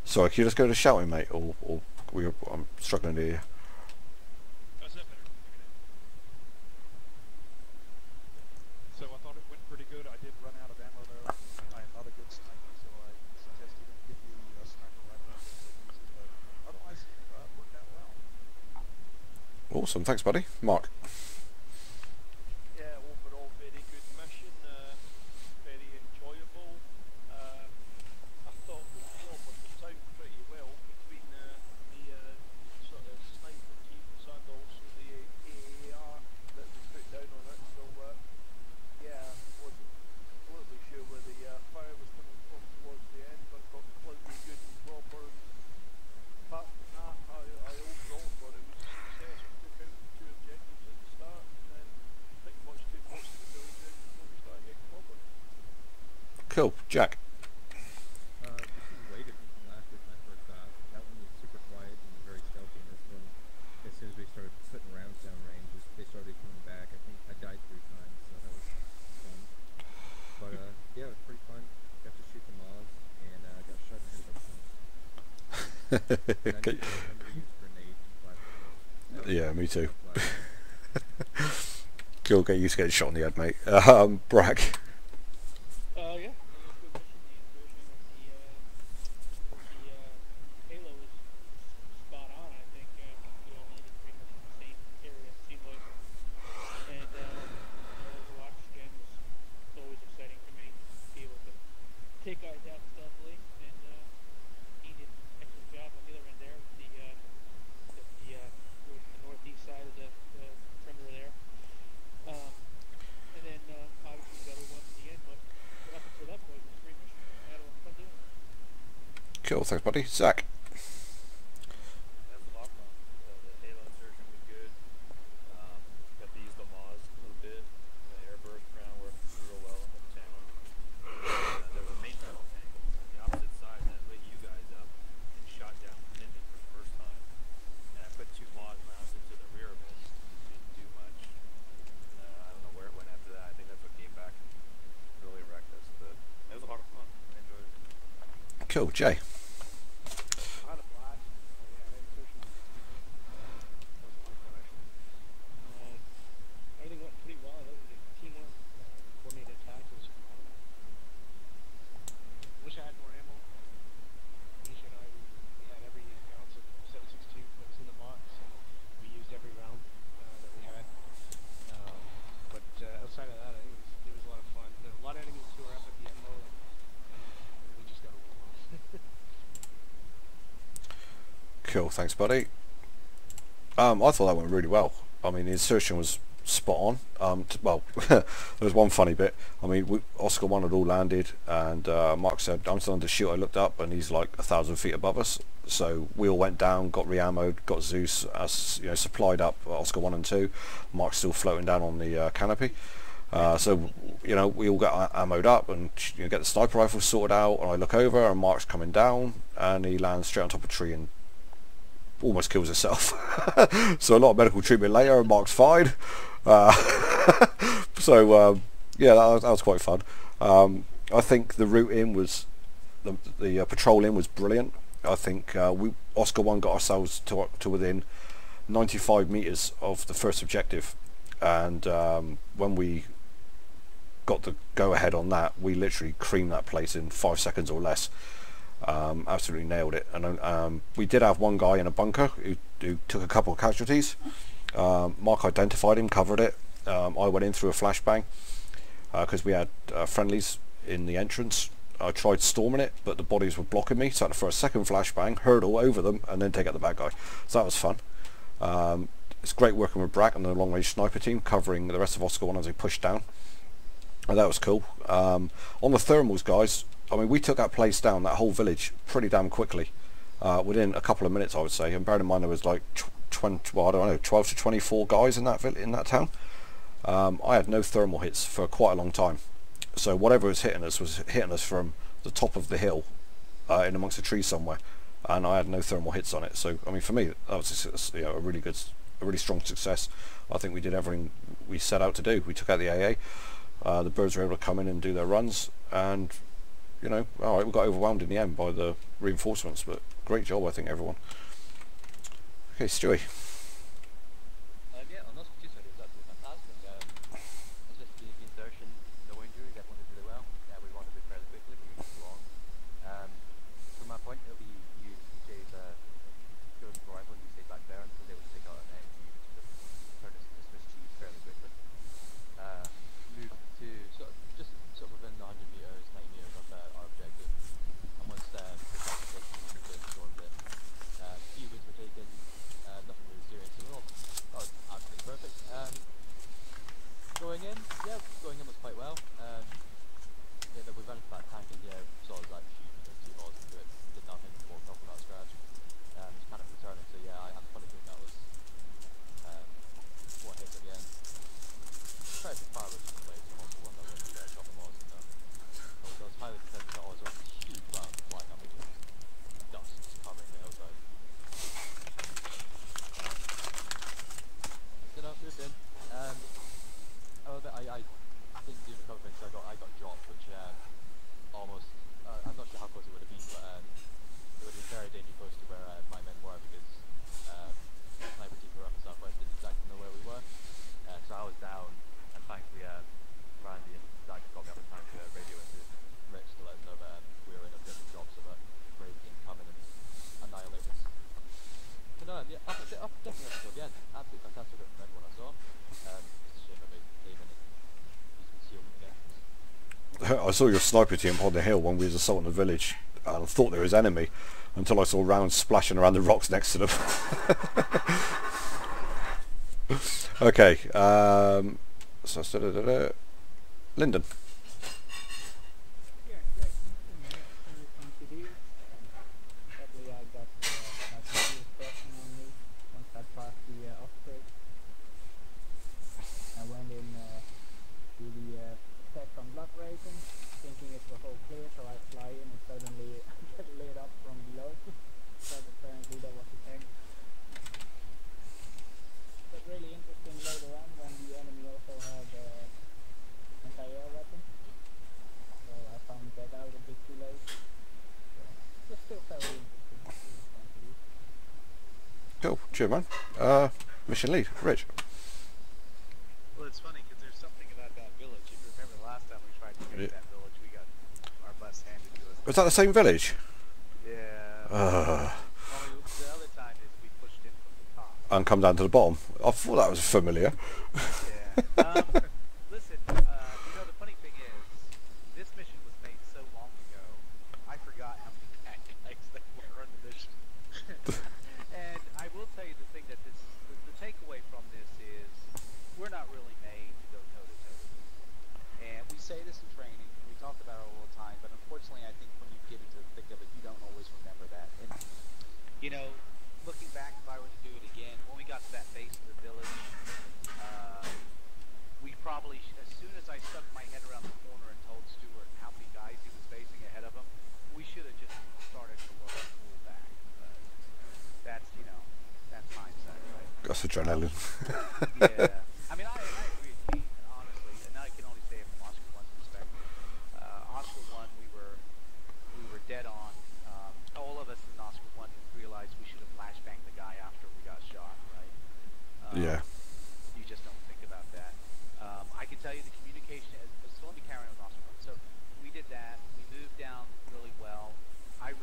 Sorry, can you just go to shouting, mate? Or I'm struggling to hear you. That's that better. So I thought it went pretty good. I did run out of ammo though. I am not a good sniper, so I suggest you don't give you a sniper rifle. But otherwise, it worked out well. Awesome. Thanks, buddy. Mark. Yeah, overall very good mission. Very enjoyable. I thought the job was out pretty well between the sort of sniper teams and also the AAR that we put down on it. So yeah, wasn't completely sure where the fire was coming from towards the end, but got completely good and proper. Apart from that, I overall thought it was a success. We took out the 2 objectives at the start, and then pretty much took most of the build in before we started getting clobbered. Cool. Jack. This is way different from last week when I first got. That one was super quiet and very stealthy, and this one, as soon as we started putting rounds down range, they started coming back. I think I died 3 times, so that was fun. But yeah, it was pretty fun. Got to shoot the mobs, and got shot in the head by some. Okay. Remember to use grenades and flashbangs. Yeah, me too. Cool. Get used to getting shot in the head, mate. Brack. Yeah. Good mission. The helo is spot on. I think we all landed pretty much in the same area, it seemed like. And Overwatch again was always exciting for me to be able to take guys out stealthily, and he did an excellent job on the other end there with the northeast side of the perimeter there. And then obviously we got a one at the end, but up until that point it was a great mission. I had a lot of fun doing it. Cool. Thanks, buddy. Zach. That was a lot of fun. The halo insertion was good. Got to use the mods a little bit. The airburst round worked real well in the channel. There was a main battle tank on the opposite side that lit you guys up and shot down the Indrick for the first time. And I put 2 mod rounds into the rear of it. Didn't do much. I don't know where it went after that. I think that's what came back and really wrecked us. But it was a lot of fun. I enjoyed it. Cool. Jay. I had a blast. Yeah, that insertion was my fun actually. Everything went pretty well. The teamwork, coordinated attacks was phenomenal. Wish I had more ammo. Misha and I, we had every ounce of 7.62 that was in the box. We used every round that we had. But outside of that, I think it was a lot of fun. There were a lot of enemies who were up at the end though, and we just got to roll off. Cool. Thanks, buddy. I thought that went really well. I mean, the insertion was spot on. Well, there was one funny bit. I mean, Oscar 1 had all landed, and Mark said, "I'm still under shoot." I looked up, and he's like 1,000 feet above us. So we all went down, got re-ammoed, got Zeus, as you know, supplied up Oscar 1 and 2. Mark's still floating down on the canopy. So you know, we all got ammoed up, and you know, get the sniper rifle sorted out. And I look over, and Mark's coming down, and he lands straight on top of a tree and almost kills himself. So a lot of medical treatment later, and Mark's fine. So yeah, that was quite fun. I think the route in was the patrol in was brilliant. I think Oscar 1 got ourselves to within 95 meters of the first objective, and when we got the go ahead on that, we literally creamed that place in 5 seconds or less. Absolutely nailed it. And we did have one guy in a bunker who took a couple of casualties. Mark identified him, covered it. I went in through a flashbang because we had friendlies in the entrance. I tried storming it, but the bodies were blocking me, so I had to throw a second flashbang, hurdle over them, and then take out the bad guy. So that was fun. It's great working with Brack and the long range sniper team, covering the rest of Oscar 1 as they pushed down. And that was cool. On the thermals, guys, I mean, we took that place down, that whole village, pretty damn quickly. Within a couple of minutes, I would say. And bearing in mind there was like 12 to 24 guys in that town. I had no thermal hits for quite a long time. So whatever was hitting us from the top of the hill, in amongst the trees somewhere. and I had no thermal hits on it. So I mean, for me, that was a really strong success. I think we did everything we set out to do. We took out the AA. The birds were able to come in and do their runs, and you know, all right, we got overwhelmed in the end by the reinforcements, but great job, I think, everyone. Okay, Stewie. Yeah, on those two sides, it was absolutely fantastic. It's just the insertion, no injuries, everyone did really well. We wanted to fairly quickly, we moved too long. From my point of view, you gave good rifle and you stayed back there and was able to take out an net. You sort of turned it into Swiss cheese fairly quickly. Moved to just within 100 meters, 90 meters of our objective. And once the concentration moved in, stormed it. Few wins were taken, nothing really serious. So we're all absolutely perfect. Going in was quite well. Yeah, we ran into that tank and saw us like shoot 2 balls into it. Did nothing, walked off without scratch. It's kind of concerning. So yeah, I'm funny think that was what hit at the end. Tried to fire with some blades and also one that when we shot the balls in them. I was highly concerned that always was a huge cloud flying up into dust covering the hillside. Then I moved in. I didn't do the cover thing, so I got dropped, which almost I'm not sure how close it would have been, but it would have been very dangerous close to where my men were because sniper team who were up in southwest didn't exactly know where we were. So I was down, and thankfully Randy and Zach got me up in time to radio into Rich to let them know that we were in a bit of a drop, so that Brave can come in and annihilate us. So no, yeah, definitely up until the end. Absolutely fantastic from everyone I saw. It's a shame that they came in and used concealment again. I saw your sniper team on the hill when we was assaulting the village, and I thought there was enemy until I saw rounds splashing around the rocks next to them. Okay, so Lyndon. Yeah, great. Sadly, I got my computer crashing on me once I passed the Osprey. I went in to the attack from Blood Raven, thinking it was all clear, so I fly in and suddenly get lit up from below. But apparently that was the tank. But really interesting later on when the enemy also had anti-air weapon. So I found that out a bit too late. So it's still very interesting. Cool, cheers, man. Mission lead, Rich. Well, it's funny because there's something about that village. If you remember the last time we tried to get that village, we got our butts handed to us. Was that the same village? Yeah. Only the other time is we pushed in from the top. And come down to the bottom. I thought that was familiar. Yeah. Listen, you know the funny thing is, this mission was made so long ago, I forgot how many bad guys there were on the mission. And I will tell you the thing that the takeaway from this is, we're not really made to go toe-to-toe. And we say this in training, we talk about it all the time, but unfortunately I think when you get into the thick of it, you don't always remember that. And, you know, looking back, if I were to do it again, when we got to that base of the village, we probably, as soon as I stuck my head around the corner and told Stuart how many guys he was facing ahead of him, we should have just started to look and pull back. But that's, you know, that's hindsight, right? That's adrenaline. Yeah. I mean, I agree with Keith, honestly, and I can only say it from Oscar 1's perspective. Oscar 1, we were dead on. All of us in Oscar 1 realized we should have flashbanged the guy after we got shot, right? Yeah. You just don't think about that. I can tell you the communication, so let me carry on with Oscar 1. So we did that. We moved down really well. I'm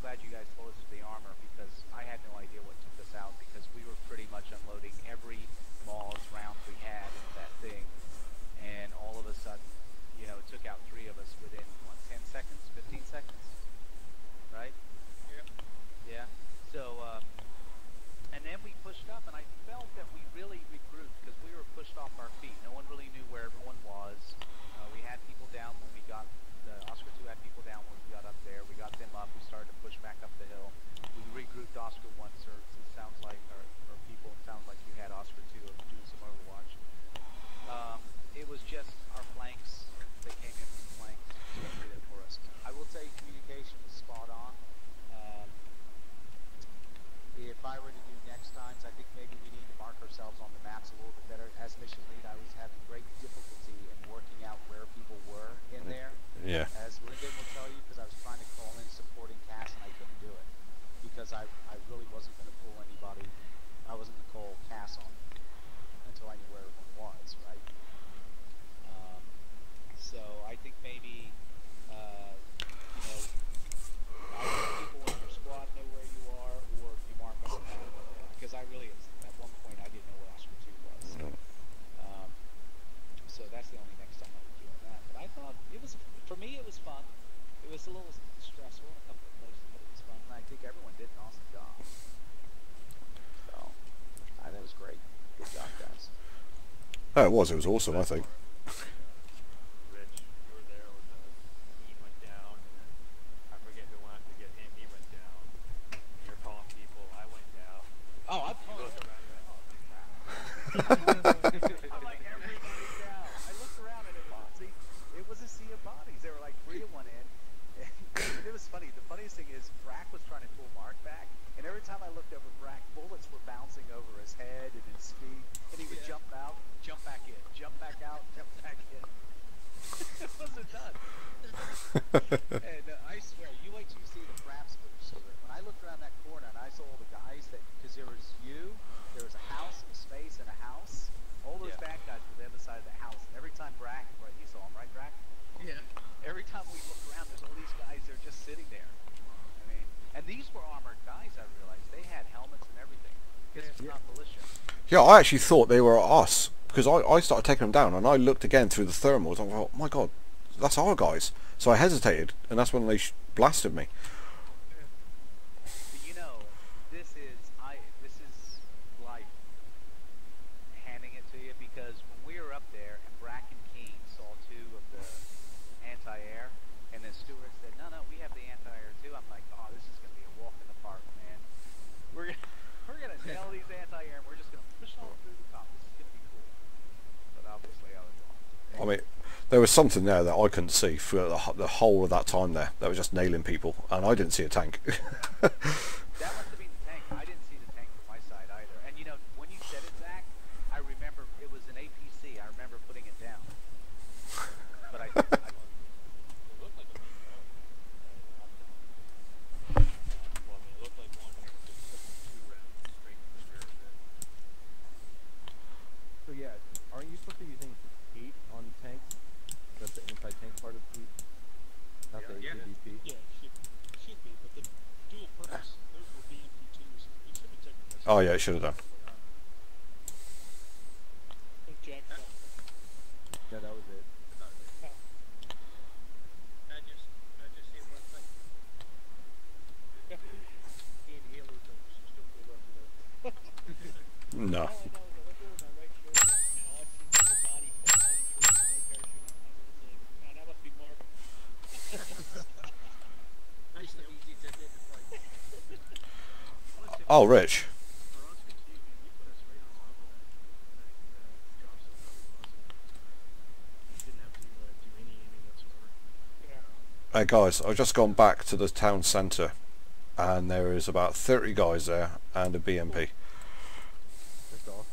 glad you guys told us the armor because I had no idea what took us out because we were pretty much unloading every mission lead, I was having great difficulty in working out where people were in there. Yeah. As Lyndon will tell you, because I was trying to call in supporting Cass and I couldn't do it. Because I really wasn't going to pull anybody. I wasn't going to call Cass on until I knew where everyone was, right? So I think maybe, either people in your squad know where you are, or you mark on the map. Because I really, at one point, I didn't know where Oscar 2 was. So that's the only next time I was doing that. But I thought it was, for me, it was fun. It was a little stressful in a couple of places, but it was fun. And I think everyone did an awesome job. So, I think it was great. Good job, guys. Oh, it was awesome, I think. Rich, you were there when the team went down, and then I forget who went to get him. He went down. You're calling people. I went down. Oh, I'm You calling look around. You're like, oh, crap. I'm like, everybody's down. I looked around and it was a sea of bodies. There were like 3 to 1 in. And it was funny. The funniest thing is Brack was trying to pull Mark back, and every time I looked over Brack, bullets were bouncing over his head and his feet, and he would jump out, jump back in, jump back out, jump back in. It wasn't done. And I swear, you wait till you see the fraps boost. When I looked around that corner and I saw all the guys because there was there was a house, a space, and a house. All those bad guys were the other side of the house. And every time Brack, right, you saw him, right, Brack? Yeah. Every time we look around, there's all these guys, they're just sitting there. I mean, and these were armored guys, I realized. They had helmets and everything. This is not militia. Yeah, I actually thought they were us, because I started taking them down, and I looked again through the thermals, and I thought, oh my god, that's our guys. So I hesitated, and that's when they blasted me. But you know, this is life handing it to you, because when we were up there and Brack and Keane saw 2 of the anti-air, and then Stewart said, no, we have the anti-air too. I'm like, oh, this is going to be a walk in the park, man. We're gonna nail these anti-air, and we're just gonna push on through the top. This is gonna be cool. But obviously, I was wrong. I mean, there was something there that I couldn't see for the whole of that time there. That was just nailing people, and I didn't see a tank. That must have been the tank. I didn't see the tank from my side either. And you know, when you said it, Zach, I remember it was an APC. I remember putting it down. But I It looked like a mean road. Well, I mean, it looked like one just took 2 rounds straight from the rear of it. So yeah, aren't you supposed to be using heat on tanks? That's the anti-tank part of heat, not the ATDP. Yeah, it should be, but the dual purpose, those were BMP2s. It should have taken this. Oh yeah, it should have done. I think Jack got Yeah, that was it. I just say one thing. He and Haley don't still go up to that. No. all I know is I went over my right shoulder and all I see was the body come out of the tree with no parachute on. I was like, man, that must be Mark. Nice and easy to identify. Oh, Rich. For Oscar too, man, you put us right on top of that drop zone. That was awesome. Didn't have to do any aiming whatsoever. Hey guys, I've just gone back to the town centre, and there is about 30 guys there and a BMP. That's awesome.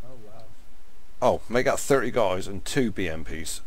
Oh wow. Oh, make that 30 guys and 2 BMPs.